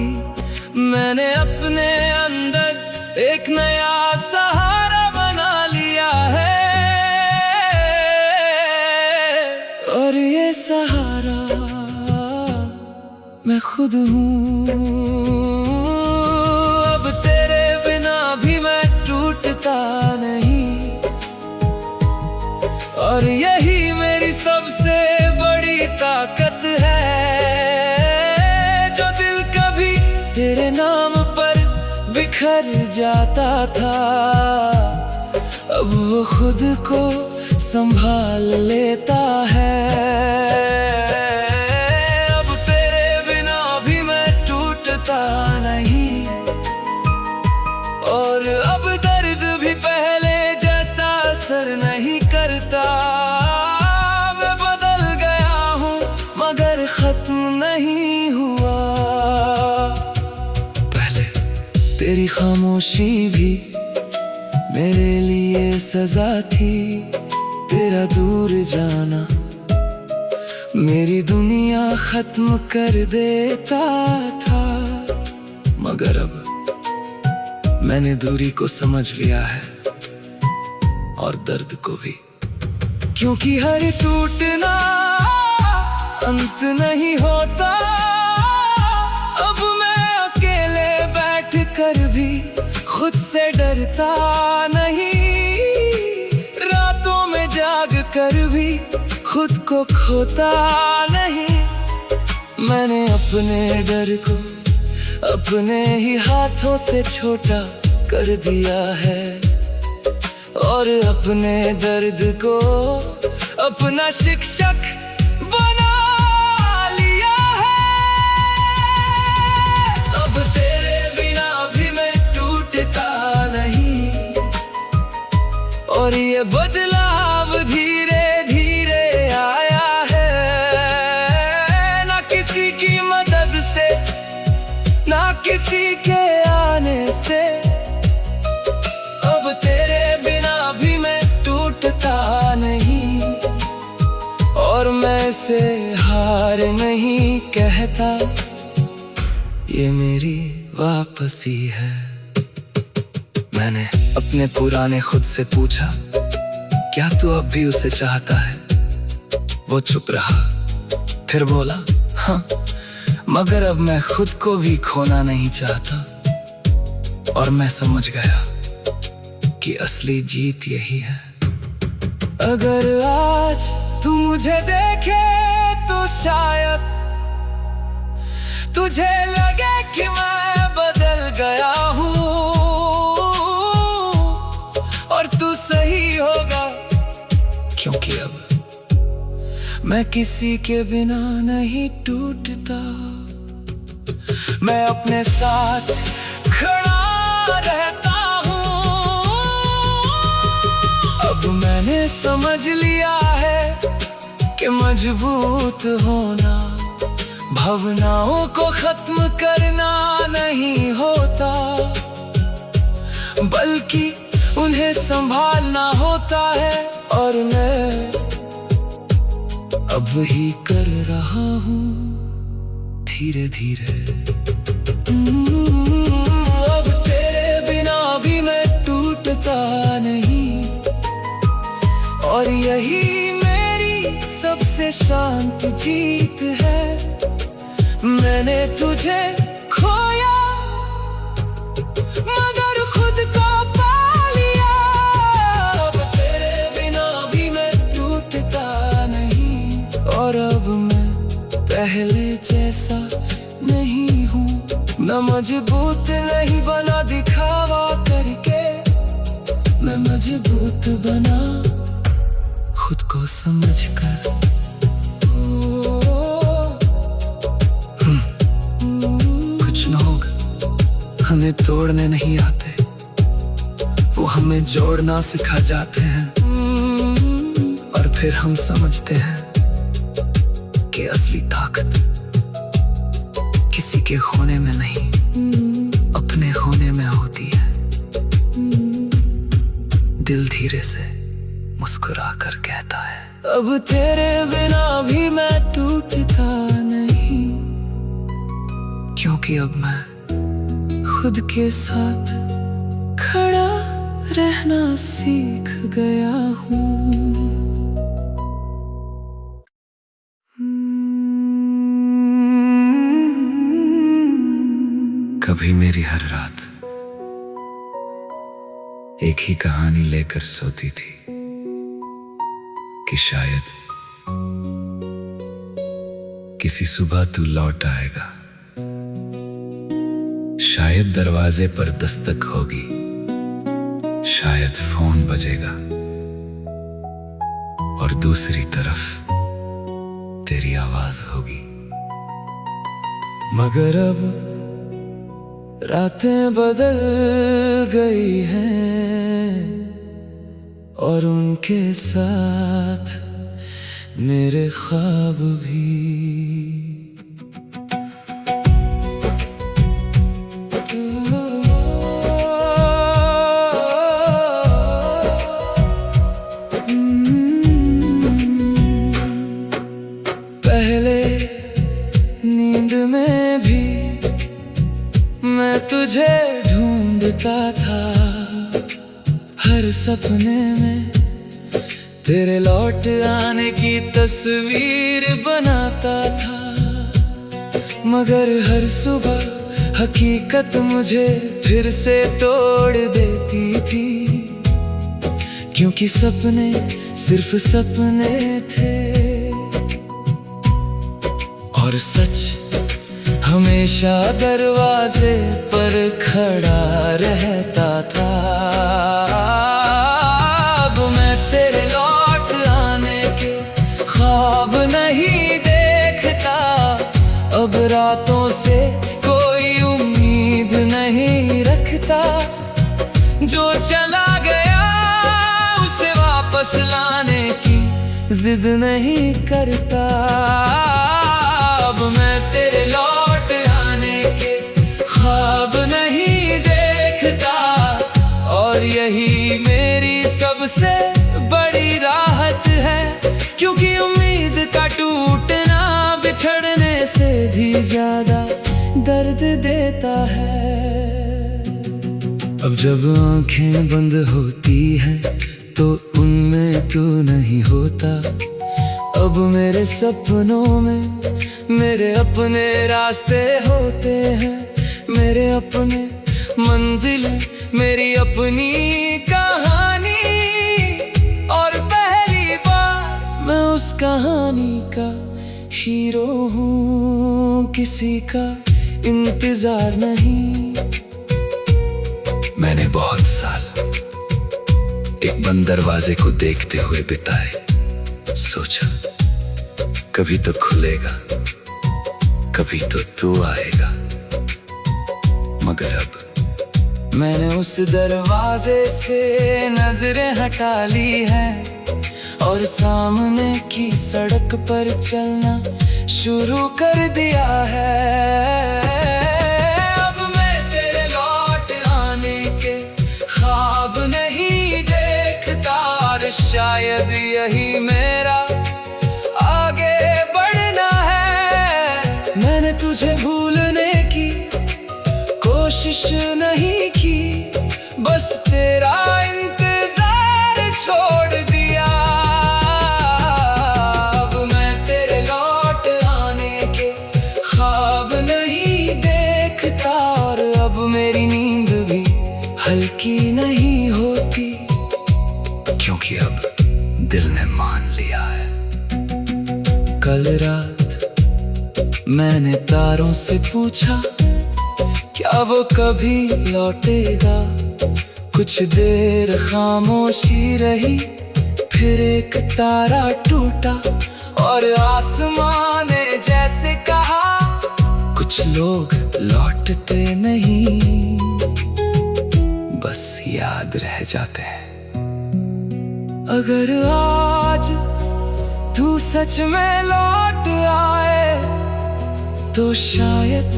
मैंने अपने अंदर एक नया सहारा बना लिया है, और ये सहारा मैं खुद हूँ। अब तेरे बिना भी मैं टूटता नहीं, और यही मेरी सबसे बड़ी ताकत है। जो दिल कभी तेरे नाम पर बिखर जाता था, अब वो खुद को संभाल लेता है। अब तेरे बिना भी मैं टूटता नहीं, और अब दर्द भी पहले जैसा असर नहीं करता। मैं बदल गया हूँ मगर खत्म नहीं हुआ। पहले तेरी खामोशी भी मेरे लिए सजा थी, तेरा दूर जाना मेरी दुनिया खत्म कर देता था, मगर अब मैंने दूरी को समझ लिया है, और दर्द को भी, क्योंकि हर टूटना अंत नहीं होता। अब मैं अकेले बैठ कर भी खुद से डरता नहीं, रातों में जाग कर भी खुद को खोता नहीं। मैंने अपने डर को अपने ही हाथों से छोटा कर दिया है, और अपने दर्द को अपना शिक्षक बना लिया है। अब तेरे बिना भी मैं टूटता नहीं, और ये बदलाव धीरे धीरे आया है। ना किसी की मदद से, ना किसी के आने से, अब तेरे बिना भी मैं टूटता नहीं, और मैं से हार नहीं कहता। ये मेरी वापसी है। मैंने अपने पुराने खुद से पूछा, क्या तू अब भी उसे चाहता है? वो चुप रहा, फिर बोला, हाँ, मगर अब मैं खुद को भी खोना नहीं चाहता। और मैं समझ गया कि असली जीत यही है। अगर आज तू मुझे देखे तो शायद तुझे लगे कि मैं बदल गया हूँ, और तू सही होगा, क्योंकि अब मैं किसी के बिना नहीं टूटता। मैं अपने साथ खड़ा रहता हूँ। अब मैंने समझ लिया है कि मजबूत होना भावनाओं को खत्म करना नहीं होता, बल्कि उन्हें संभालना होता है। और मैं अब ही कर रहा हूँ धीरे धीरे। अब तेरे बिना भी मैं टूटता नहीं, और यही मेरी सबसे शांत जीत है। मैंने तुझे खोया मगर खुद को पा लिया। अब तेरे बिना भी मैं टूटता नहीं, और अब मैं पहले जैसा नहीं हूँ। मैं मजबूत नहीं बना दिखावा करके, मैं मजबूत बना खुद को समझकर। कुछ लोग हमें तोड़ने नहीं आते, वो हमें जोड़ना सिखा जाते हैं। और फिर हम समझते हैं कि असली ताकत किसी के होने में नहीं, अपने होने में होती है। दिल धीरे से मुस्कुरा कर कहता है, अब तेरे बिना भी मैं टूटता नहीं, क्योंकि अब मैं खुद के साथ खड़ा रहना सीख गया हूँ। कभी मेरी हर रात एक ही कहानी लेकर सोती थी कि शायद किसी सुबह तू लौट आएगा, शायद दरवाजे पर दस्तक होगी, शायद फोन बजेगा, और दूसरी तरफ तेरी आवाज होगी। मगर अब रातें बदल गई हैं, और उनके साथ मेरे ख्वाब भी। पहले नींद में भी मैं तुझे ढूंढता था, हर सपने में तेरे लौट आने की तस्वीर बनाता था। मगर हर सुबह हकीकत मुझे फिर से तोड़ देती थी, क्योंकि सपने सिर्फ सपने थे, और सच हमेशा दरवाजे पर खड़ा रहता था। अब मैं तेरे लौट आने के ख्वाब नहीं देखता, अब रातों से कोई उम्मीद नहीं रखता। जो चला गया उसे वापस लाने की जिद नहीं करता। अब मैं तेरे लौट आने के ख्वाब नहीं देखता, और यही मेरी सबसे बड़ी राहत है, क्योंकि उम्मीद का टूटना बिछड़ने से भी ज्यादा दर्द देता है। अब जब आंखें बंद होती हैं तो उनमें तू नहीं होता। अब मेरे सपनों में मेरे अपने रास्ते होते हैं, मेरे अपने मंजिलें, मेरी अपनी कहानी। और पहली बार मैं उस कहानी का हीरो हूँ, किसी का इंतजार नहीं। मैंने बहुत साल एक बंद दरवाजे को देखते हुए बिताए। सोचा कभी तो खुलेगा, कभी तो तू आएगा, मगर अब मैंने उस दरवाजे से नजरें हटा ली हैं और सामने की सड़क पर चलना शुरू कर दिया है। अब मैं तेरे लौट आने के ख्वाब नहीं देखता, और शायद यही मेरा आगे बढ़ना है। मैंने तुझे भूलने की कोशिश नहीं की, बस तेरा इंतजार छोड़ दिया। अब मैं तेरे लौट आने के ख्वाब नहीं देखता, और अब मेरी नींद भी हल्की नहीं होती, क्योंकि अब दिल ने मान लिया है। कल रात मैंने तारों से पूछा, क्या वो कभी लौटेगा? कुछ देर खामोशी रही, फिर एक तारा टूटा और आसमां ने जैसे कहा, कुछ लोग लौटते नहीं, बस याद रह जाते हैं। अगर आज तू सच में लौट आए तो शायद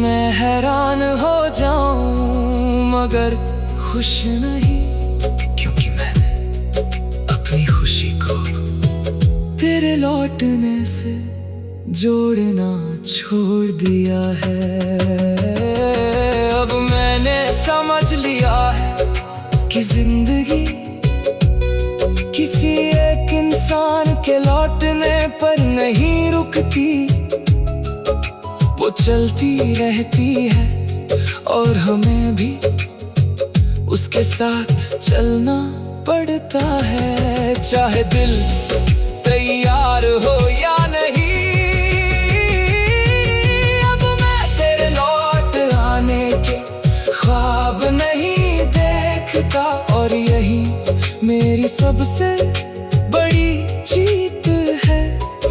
मैं हैरान हो जाऊं, मगर खुश नहीं, क्योंकि मैंने अपनी खुशी को तेरे लौटने से जोड़ना छोड़ दिया है। अब मैंने समझ लिया है कि जिंदगी किसी एक इंसान के लौटने पर नहीं रुकती, वो चलती रहती है और हमें भी उसके साथ चलना पड़ता है। चाहे दिल तैयार हो या नहीं, अब मैं तेरे लौट आने के ख्वाब नहीं देखता, और यही मेरी सबसे बड़ी जीत है।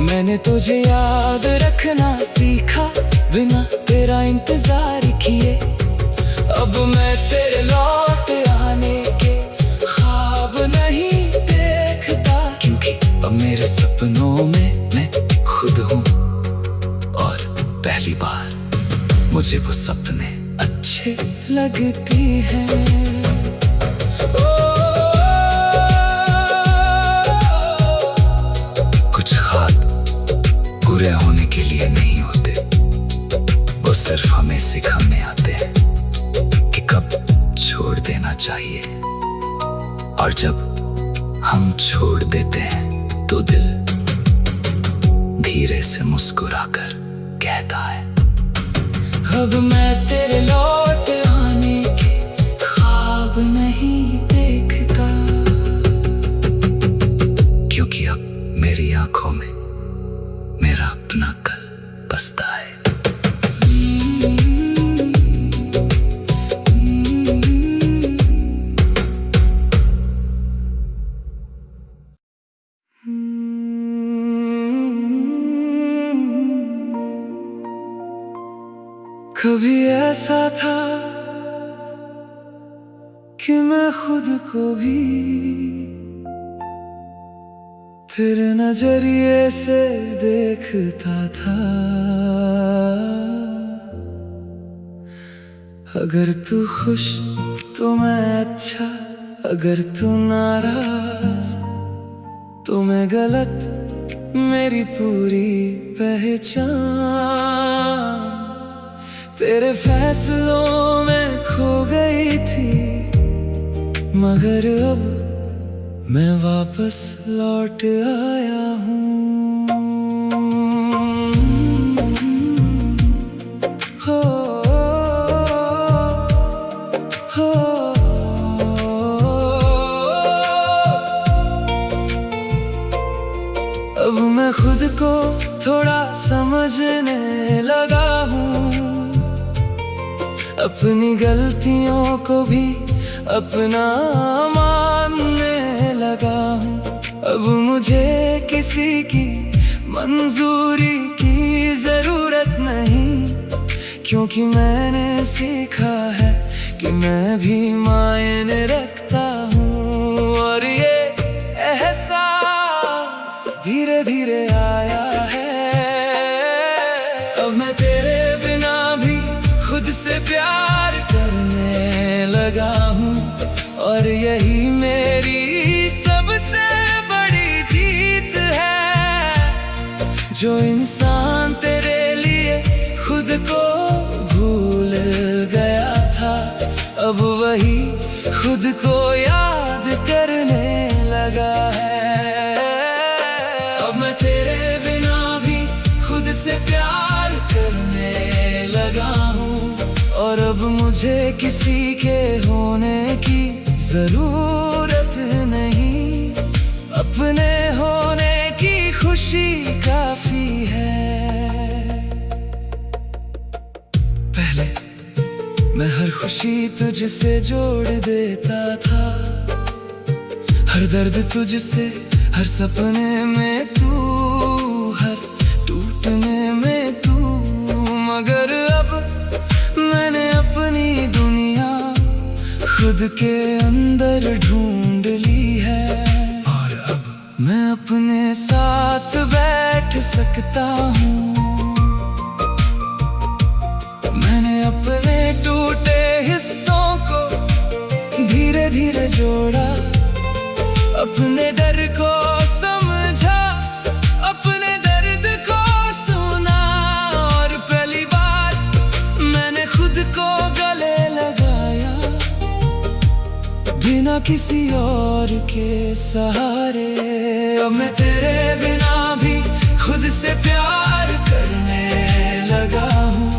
मैंने तुझे याद रखना सीखा, बिना तेरा इंतजार किए। अब मैं तेरे लौट आने के ख्वाब नहीं देखता, क्योंकि अब मेरे सपनों में मैं खुद हूँ, और पहली बार मुझे वो सपने अच्छे लगती हैं। कुछ ख्वाब पूरे होने के लिए नहीं होते, वो सिर्फ हमें सिखाने आते हैं कि कब छोड़ देना चाहिए, और जब हम छोड़ देते हैं तो दिल धीरे से मुस्कुराकर कहता है, अब मैं तेरे लौट आने के ख्वाब नहीं देखता, क्योंकि अब मेरी आंखों में मेरा अपना कल बसता है। कभी ऐसा था कि मैं खुद को भी तेरे नजरिए से देखता था। अगर तू खुश तो मैं अच्छा, अगर तू नाराज तो मैं गलत, मेरी पूरी पहचान तेरे फैसलों में खो गई थी, मगर अब मैं वापस लौट आया हूँ। हो, हो, को थोड़ा समझने लगा हूँ, अपनी गलतियों को भी अपना मानने लगा हूँ। अब मुझे किसी की मंजूरी की जरूरत नहीं, क्योंकि मैंने सीखा है कि मैं भी मायने रखता हूँ। और ये एहसास धीरे धीरे आया है, अब मैं तेरे बिना भी खुद से प्यार करने लगा हूँ। और यही मेरी सबसे बड़ी जीत है, जो इंसान तेरे लिए खुद को भूल गया था, अब वही खुद को याद करने लगा है। अब मैं तेरे बिना भी खुद से प्यार करने लगा हूँ, और अब मुझे किसी के होने की जरूरत नहीं, अपने होने की खुशी काफी है। पहले मैं हर खुशी तुझसे जोड़ देता था, हर दर्द तुझसे, हर सपने में तू, हर टूटने में तू। मगर अब मैंने अपनी दुनिया खुद के अंदर ढूंढ ली है, और अब मैं अपने साथ बैठ सकता हूँ। मैंने अपने टूटे हिस्सों को धीरे धीरे जोड़ा, अपने डर को समझा, अपने दर्द को सुना, और पहली बार मैंने खुद को गले लगाया, बिना किसी और के सहारे। अब मैं तेरे बिना भी खुद से प्यार करने लगा हूँ,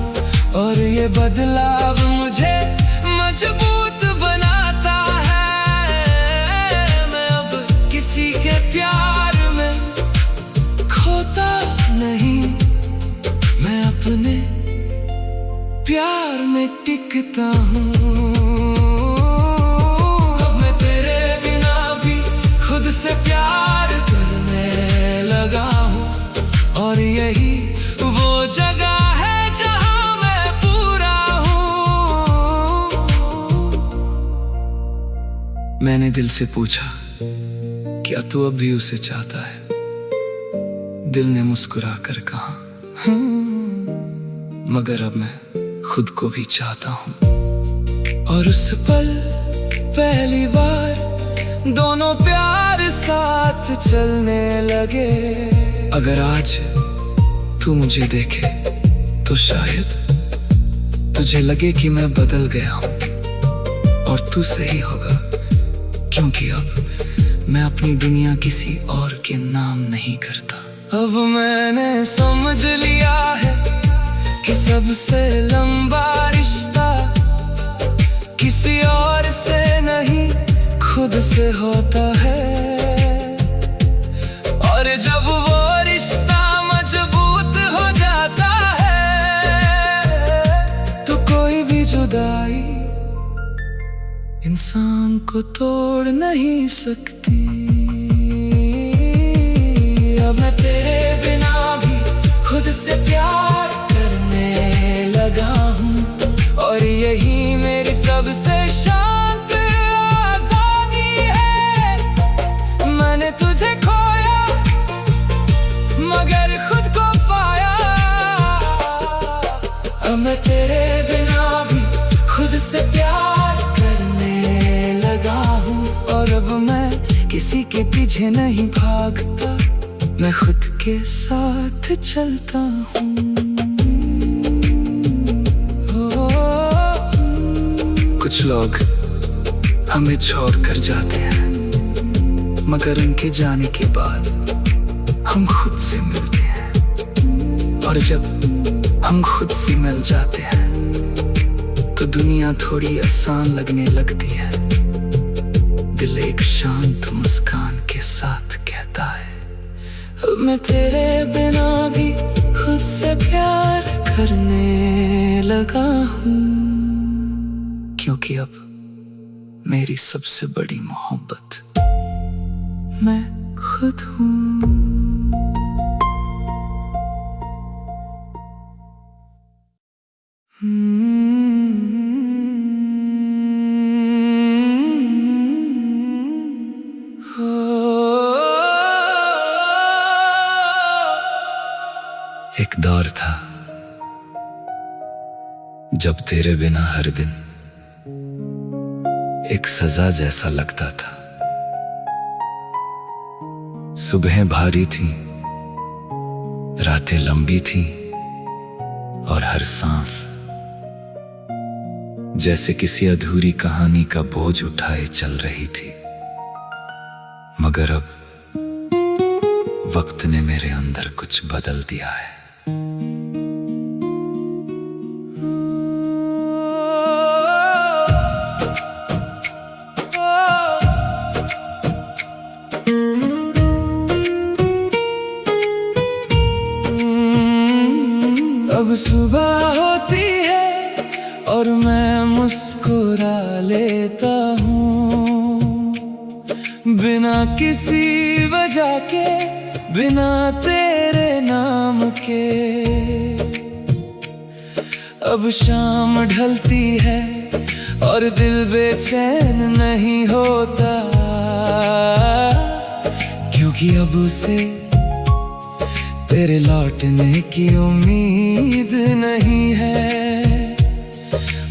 और ये बदलाव मुझे मजबूत बनाता है। मैं अब किसी के प्यार में खोता नहीं, मैं अपने प्यार में टिकता हूँ। अब मैं तेरे बिना भी खुद से प्यार करने लगा हूँ, और यही वो जगह है जहाँ मैं पूरा हूँ। मैंने दिल से पूछा, क्या तू अब भी उसे चाहता है? दिल ने मुस्कुरा कर कहा, मगर अब मैं खुद को भी चाहता हूँ। और उस पल पहली बार दोनों प्यार साथ चलने लगे। अगर आज तू मुझे देखे तो शायद तुझे लगे कि मैं बदल गया हूँ, और तू सही होगा, क्योंकि अब मैं अपनी दुनिया किसी और के नाम नहीं करता। अब मैंने समझ लिया है कि सबसे लंबा रिश्ता किसी और से नहीं खुद से होता है। और जब वो रिश्ता मजबूत हो जाता है, तो कोई भी जुदाई इंसान को तोड़ नहीं सकती। अब मैं तेरे बिना भी खुद से प्यार करने लगा हूँ, और यही मेरी सबसे शांत आजादी है। मैंने तुझे खोया मगर खुद को पाया। अब मैं तेरे बिना भी खुद से प्यार करने लगा हूँ, और अब मैं किसी के पीछे नहीं भागता, मैं खुद के साथ चलता हूँ। कुछ लोग हमें छोड़ कर जाते हैं, मगर उनके जाने के बाद हम खुद से मिलते हैं। और जब हम खुद से मिल जाते हैं तो दुनिया थोड़ी आसान लगने लगती है। दिल एक शांत मुस्कान के साथ कहता है, अब मैं तेरे बिना भी खुद से प्यार करने लगा हूँ, क्योंकि अब मेरी सबसे बड़ी मोहब्बत मैं खुद हूँ। एक दौर था जब तेरे बिना हर दिन एक सजा जैसा लगता था। सुबहें भारी थी, रातें लंबी थी, और हर सांस जैसे किसी अधूरी कहानी का बोझ उठाए चल रही थी। मगर अब वक्त ने मेरे अंदर कुछ बदल दिया है। अब सुबह होती है और मैं मुस्कुरा लेता हूँ, बिना किसी वजह के, बिना तेरे नाम के। अब शाम ढलती है और दिल बेचैन नहीं होता, क्योंकि अब उसे तेरे लौटने की उम्मीद नहीं है।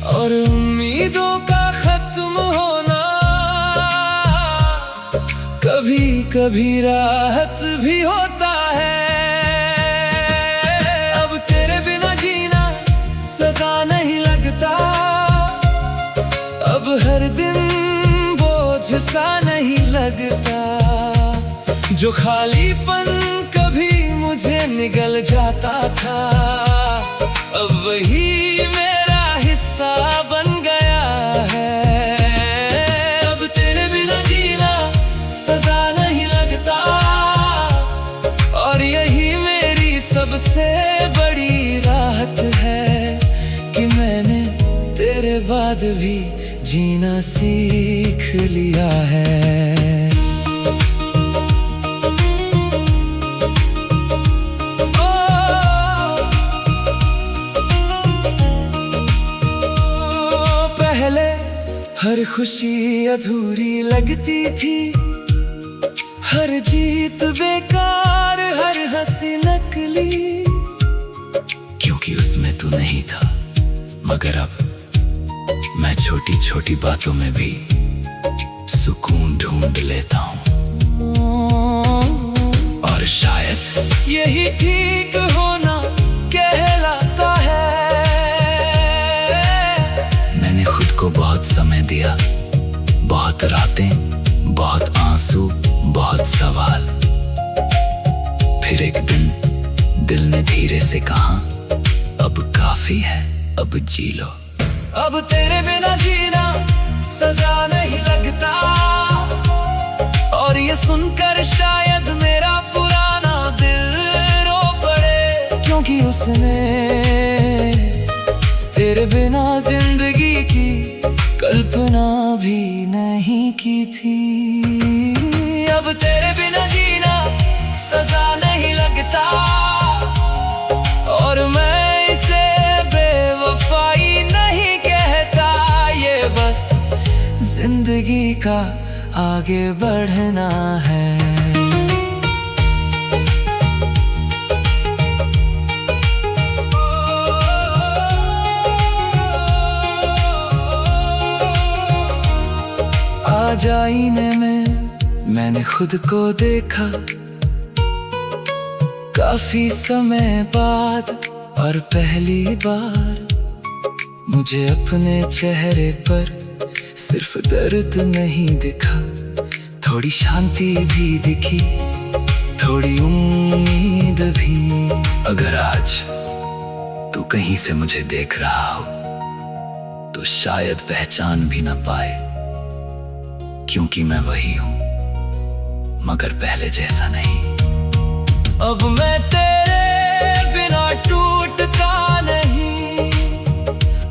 और उम्मीदों का खत्म होना कभी कभी राहत भी होता है। अब तेरे बिना जीना सजा नहीं लगता, अब हर दिन बोझ सा नहीं लगता। जो खालीपन मुझे निगल जाता था, अब वही मेरा हिस्सा बन गया है। अब तेरे बिना जीना सजा नहीं लगता, और यही मेरी सबसे बड़ी राहत है कि मैंने तेरे बाद भी जीना सीख लिया है। हर खुशी अधूरी लगती थी, हर जीत बेकार, हर हंसी नकली, क्योंकि उसमें तू नहीं था। मगर अब मैं छोटी छोटी बातों में भी सुकून ढूंढ लेता हूँ, और शायद यही ठीक होना कहलाता है। मैंने खुद को बहुत समय दिया, बहुत रातें, बहुत आंसू, बहुत सवाल। फिर एक दिन दिल ने धीरे से कहा, अब काफी है, अब जी लो। अब तेरे बिना जीना सजा नहीं लगता, और ये सुनकर शायद मेरा पुराना दिल रो पड़े, क्योंकि उसने तेरे बिना जिंदगी की कल्पना भी नहीं की थी। अब तेरे बिना जीना सजा नहीं लगता, और मैं इसे बेवफाई नहीं कहता। ये बस जिंदगी का आगे बढ़ना है। आज आईने में मैंने खुद को देखा, काफी समय बाद, और पहली बार मुझे अपने चेहरे पर सिर्फ दर्द नहीं दिखा, थोड़ी शांति भी दिखी, थोड़ी उम्मीद भी। अगर आज तू कहीं से मुझे देख रहा हो तो शायद पहचान भी ना पाए, क्योंकि मैं वही हूं, मगर पहले जैसा नहीं। अब मैं तेरे बिना टूटता नहीं,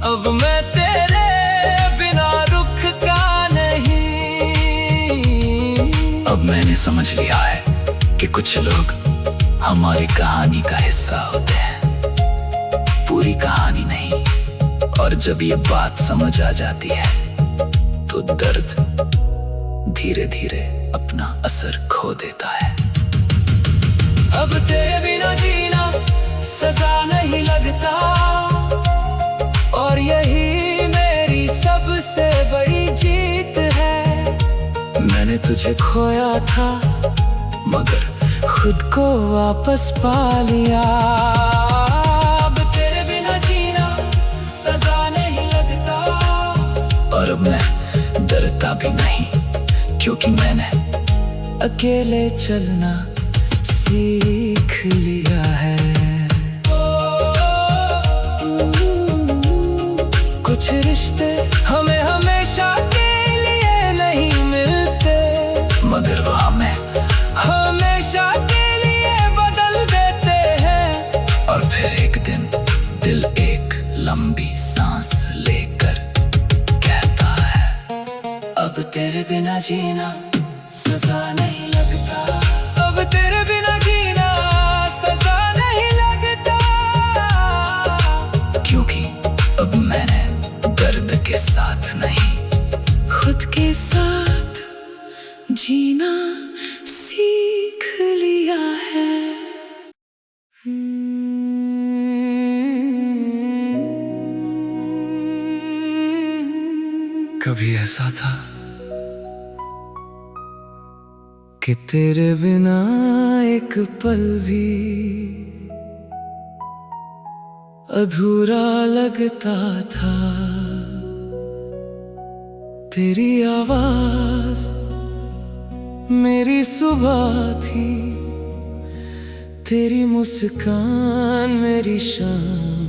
अब मैं तेरे बिना रुकता नहीं। अब मैंने समझ लिया है कि कुछ लोग हमारी कहानी का हिस्सा होते हैं, पूरी कहानी नहीं। और जब ये बात समझ आ जाती है तो दर्द धीरे धीरे अपना असर खो देता है। अब तेरे बिना जीना सजा नहीं लगता, और यही मेरी सबसे बड़ी जीत है। मैंने तुझे खोया था मगर खुद को वापस पा लिया। अब तेरे बिना जीना सजा नहीं लगता, और अब मैं डरता भी नहीं, क्योंकि मैंने अकेले चलना सीख लिया है। कुछ रिश्ते हमें हमेशा के लिए नहीं मिलते, मगर वो हमें हमेशा के लिए बदल देते हैं। और फिर एक दिन दिल एक लंबी सांस लेकर कहता है, अब तेरे बिना जीना सजा नहीं लगता, अब तेरे बिना जीना सजा नहीं लगता। क्योंकि अब मैंने दर्द के साथ नहीं, खुद के साथ जीना सीख लिया है। कभी ऐसा था कि तेरे बिना एक पल भी अधूरा लगता था। तेरी आवाज मेरी सुबह थी, तेरी मुस्कान मेरी शाम,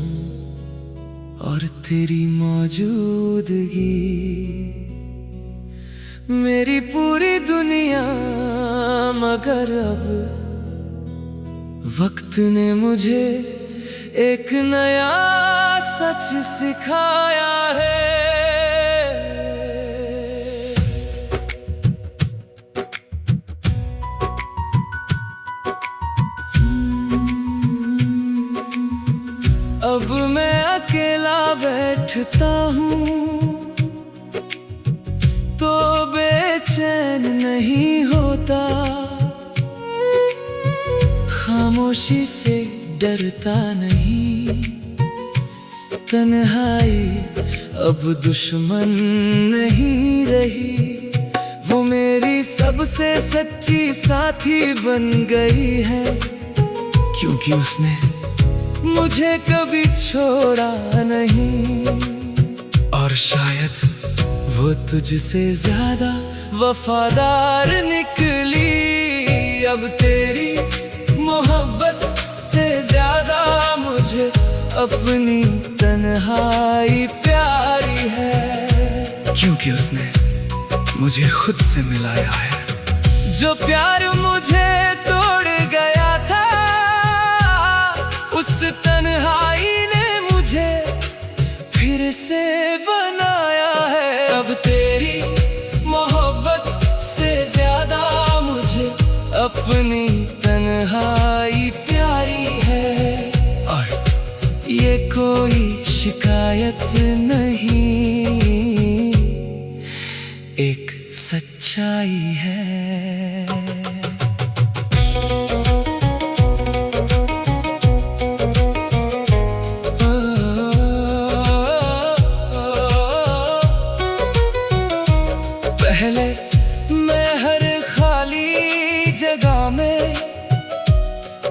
और तेरी मौजूदगी मेरी पूरी दुनिया। मगर अब वक्त ने मुझे एक नया सच सिखाया है। अब मैं अकेला बैठता हूँ तो बेचैन नहीं होता, खामोशी से डरता नहीं। तन्हाई अब दुश्मन नहीं रही, वो मेरी सबसे सच्ची साथी बन गई है। क्योंकि उसने मुझे कभी छोड़ा नहीं, और शायद वो तुझसे ज्यादा वफादार निकली। अब तेरी मोहब्बत से ज्यादा मुझे अपनी तन्हाई प्यारी है। क्योंकि उसने मुझे खुद से मिलाया है। जो प्यार मुझे तोड़ गया था, उस तन्हाई ने मुझे फिर से बनाया है। अब तेरी मोहब्बत से ज्यादा मुझे अपनी तन्हाई प्यारी है, और ये कोई शिकायत नहीं, एक सच्चाई है। पहले मैं हर खाली जगह में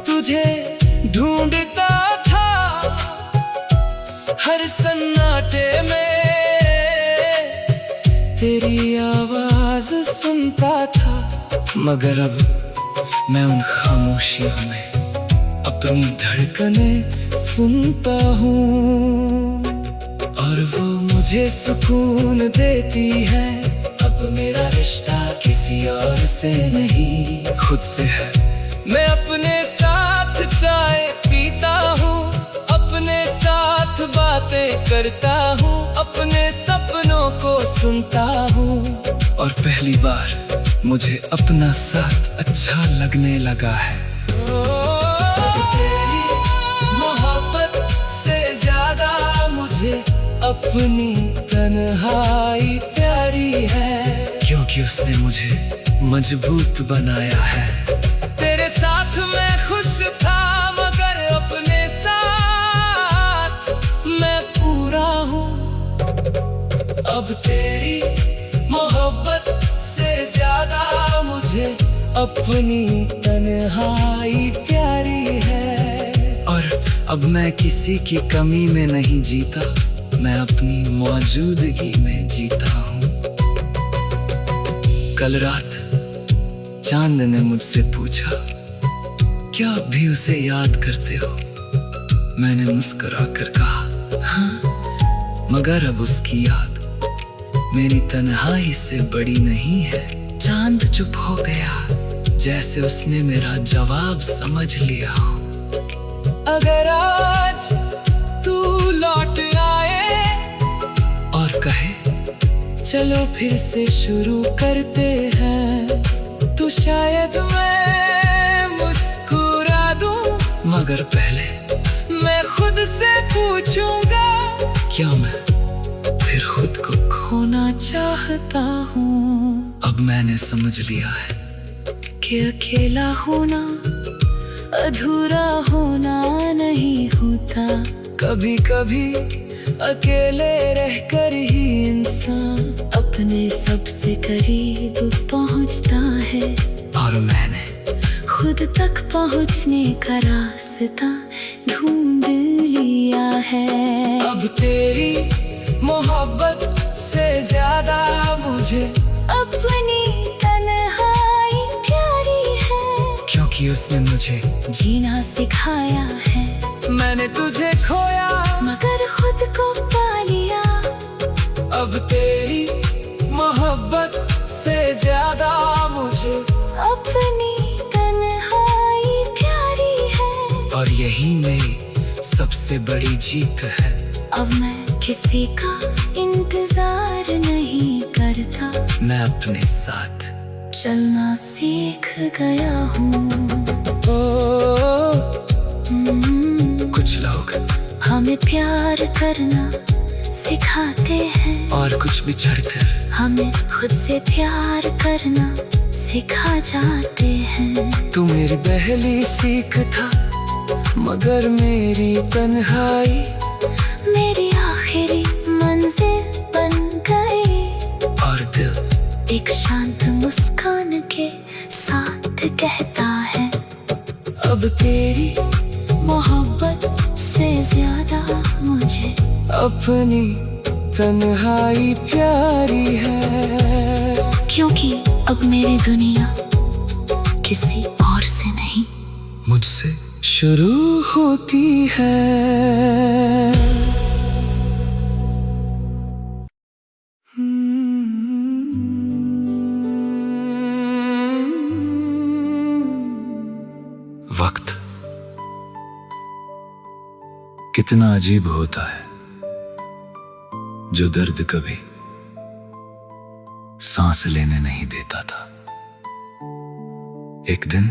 तुझे ढूंढता था, हर सन्नाटे में तेरी आवाज सुनता था। मगर अब मैं उन खामोशियों में अपनी धड़कनें सुनता हूँ, और वो मुझे सुकून देती है। अब मेरा रिश्ता किसी और से नहीं, खुद से है। मैं अपने साथ करता हूँ, अपने सपनों को सुनता हूँ। और पहली बार मुझे अपना साथ अच्छा लगने लगा है। अब तेरी मोहब्बत से ज्यादा मुझे अपनी तन्हाई प्यारी है, क्योंकि उसने मुझे मजबूत बनाया है। तेरे साथ मैं खुश था, मगर अपने साथ मैं पूरा हूँ। अब तेरी मोहब्बत से ज्यादा मुझे अपनी तन्हाई प्यारी है। और अब मैं किसी की कमी में नहीं जीता, मैं अपनी मौजूदगी में जीता हूँ। कल रात चांद ने मुझसे पूछा, क्या आप भी उसे याद करते हो? मैंने मुस्कुरा कर कहा, हाँ, मगर अब उसकी याद मेरी तन्हाई से बड़ी नहीं है। चांद चुप हो गया, जैसे उसने मेरा जवाब समझ लिया हो। अगर आज तू लौट आए और कहे, चलो फिर से शुरू करते हैं, तो शायद मैं मुस्कुरा दूं। मगर पहले मैं खुद से पूछूंगा, क्या मैं फिर खुद को खोना चाहता हूँ? अब मैंने समझ लिया है कि अकेला होना अधूरा होना नहीं होता। कभी कभी अकेले रहकर ही इंसान अपने सबसे करीब पहुंचता है। और मैंने खुद तक पहुंचने का रास्ता ढूंढ लिया है। अब तेरी मोहब्बत से ज्यादा मुझे अपनी तन्हाई प्यारी है, क्योंकि उसने मुझे जीना सिखाया है। मैंने तुझे खोया, मगर खुद को पा लिया। अब तेरी मोहब्बत से ज्यादा मुझे अपनी तन्हाई प्यारी है। और यही मेरी सबसे बड़ी जीत है। अब मैं किसी का इंतजार नहीं करता, मैं अपने साथ चलना सीख गया हूँ। कुछ लोग हमें प्यार करना सिखाते हैं, और कुछ बिछड़कर हमें खुद से प्यार करना सिखा जाते हैं। तू मेरी पहली सीख था, मगर मेरी तन्हाई मेरी आखिरी मंजिल बन गई। और दिल एक शांत मुस्कान के साथ कहता है, अब तेरी मोहब्बत से ज्यादा मुझे अपनी तन्हाई प्यारी है, क्योंकि अब मेरी दुनिया किसी और से नहीं, मुझसे शुरू होती है। वक्त कितना अजीब होता है, जो दर्द कभी सांस लेने नहीं देता था। एक दिन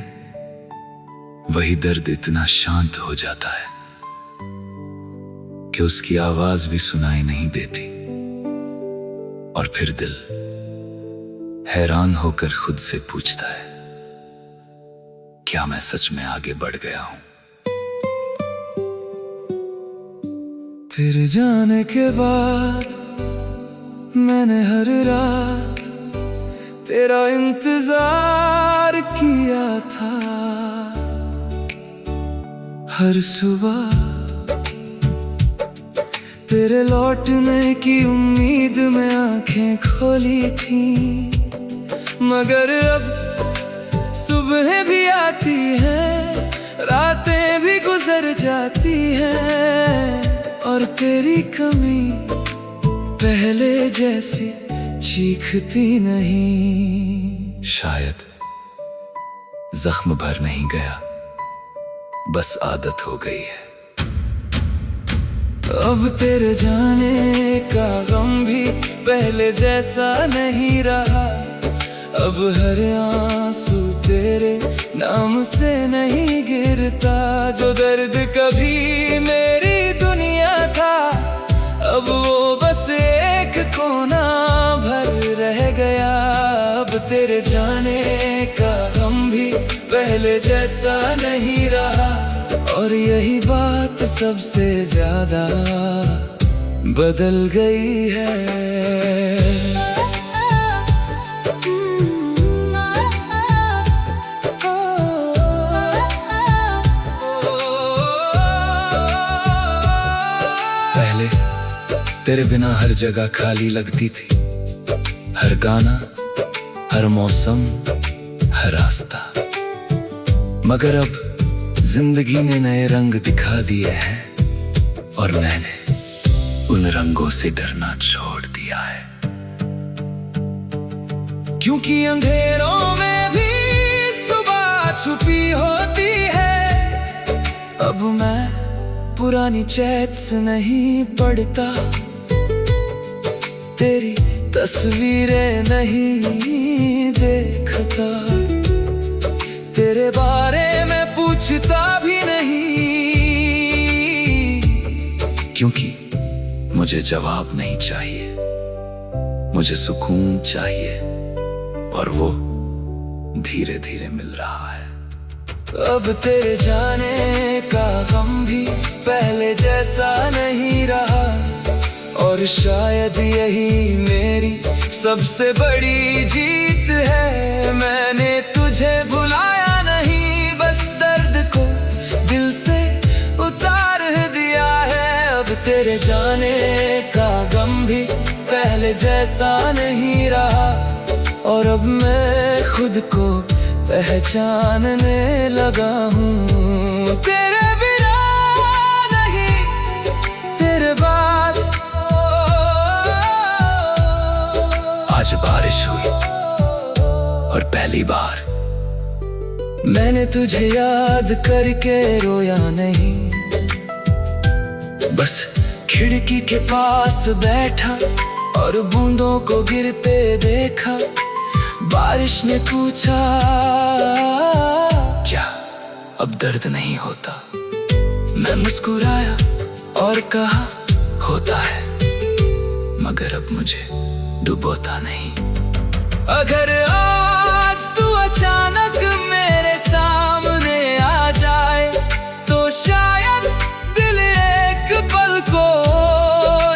वही दर्द इतना शांत हो जाता है कि उसकी आवाज भी सुनाई नहीं देती। और फिर दिल हैरान होकर खुद से पूछता है, क्या मैं सच में आगे बढ़ गया हूं? तेरे जाने के बाद मैंने हर रात तेरा इंतजार किया था। हर सुबह तेरे लौटने की उम्मीद में आंखें खोली थी, मगर अब सुबह भी आती है, रातें भी गुजर जाती हैं, और तेरी कमी पहले जैसी चीखती नहीं। शायद जख्म भर नहीं गया, बस आदत हो गई है। अब तेरे जाने का गम भी पहले जैसा नहीं रहा। अब हर आंसू तेरे नाम से नहीं गिरता। जो दर्द कभी मेरी दुनिया था, अब वो बस एक कोना भर रह गया। अब तेरे जाने का गम भी पहले जैसा नहीं रहा। और यही बात सबसे ज्यादा बदल गई है। पहले तेरे बिना हर जगह खाली लगती थी। हर गाना, हर मौसम, हर रास्ता। मगर अब जिंदगी ने नए रंग दिखा दिए हैं और मैंने उन रंगों से डरना छोड़ दिया है। क्योंकि अंधेरों में भी सुबह छुपी होती है। अब मैं पुरानी चैट से नहीं पढ़ता, तेरी तस्वीरें नहीं देखता, तेरे बारे में पूछता भी नहीं। क्योंकि मुझे जवाब नहीं चाहिए, मुझे सुकून चाहिए और वो धीरे धीरे मिल रहा है। अब तेरे जाने का गम भी पहले जैसा नहीं रहा। और शायद यही मेरी सबसे बड़ी जीत है। मैंने तुझे भुलाया नहीं, बस दर्द को दिल से उतार दिया है। अब तेरे जाने का गम भी पहले जैसा नहीं रहा। और अब मैं खुद को पहचानने लगा हूँ। तेरे बिना नहीं, तेरे बाद। आज बारिश हुई और पहली बार मैंने तुझे याद करके रोया नहीं। बस खिड़की के पास बैठा और बूंदों को गिरते देखा। बारिश ने पूछा, क्या अब दर्द नहीं होता? मैं मुस्कुराया और कहा, होता है, मगर अब मुझे डुबोता नहीं। अगर आज तू अचानक मेरे सामने आ जाए तो शायद दिल एक पल को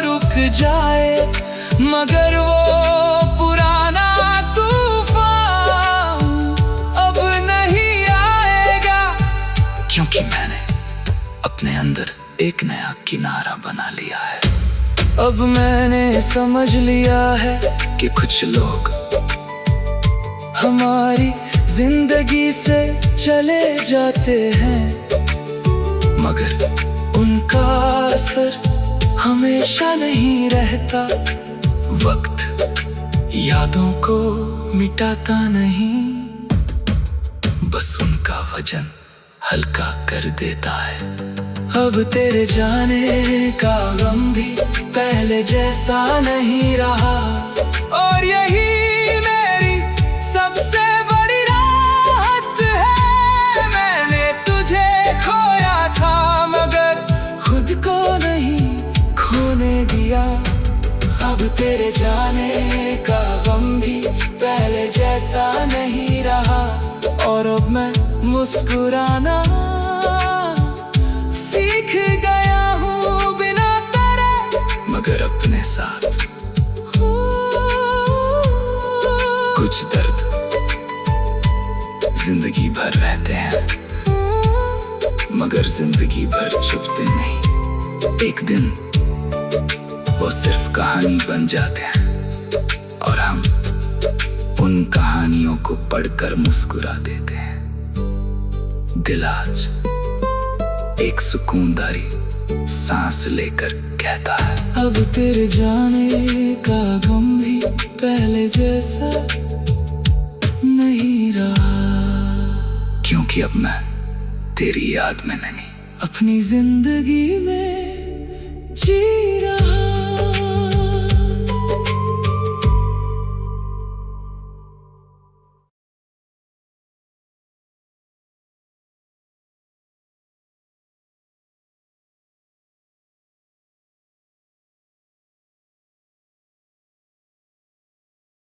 रुक जाए। मगर वो पुराना तूफान अब नहीं आएगा। क्योंकि मैंने अपने अंदर एक नया किनारा बना लिया है। अब मैंने समझ लिया है कि कुछ लोग हमारी जिंदगी से चले जाते हैं, मगर उनका असर हमेशा नहीं रहता। वक्त यादों को मिटाता नहीं, बस उनका वजन हल्का कर देता है। अब तेरे जाने का गम भी पहले जैसा नहीं रहा। और यही मेरी सबसे बड़ी राहत है। मैंने तुझे खोया था मगर खुद को नहीं खोने दिया। अब तेरे जाने का गम भी पहले जैसा नहीं रहा। और अब मैं मुस्कुराना सीख गया हूँ बिना तेरे, मगर अपने साथ। कुछ दर्द जिंदगी भर रहते हैं, मगर जिंदगी भर छुपते नहीं। एक दिन वो सिर्फ कहानी बन जाते हैं और हम उन कहानियों को पढ़कर मुस्कुरा देते हैं। दिल आज एक सुकूनदारी सांस लेकर कहता है, अब तेरे जाने का गम भी पहले जैसा नहीं रहा। क्योंकि अब मैं तेरी याद में नहीं, अपनी जिंदगी में जी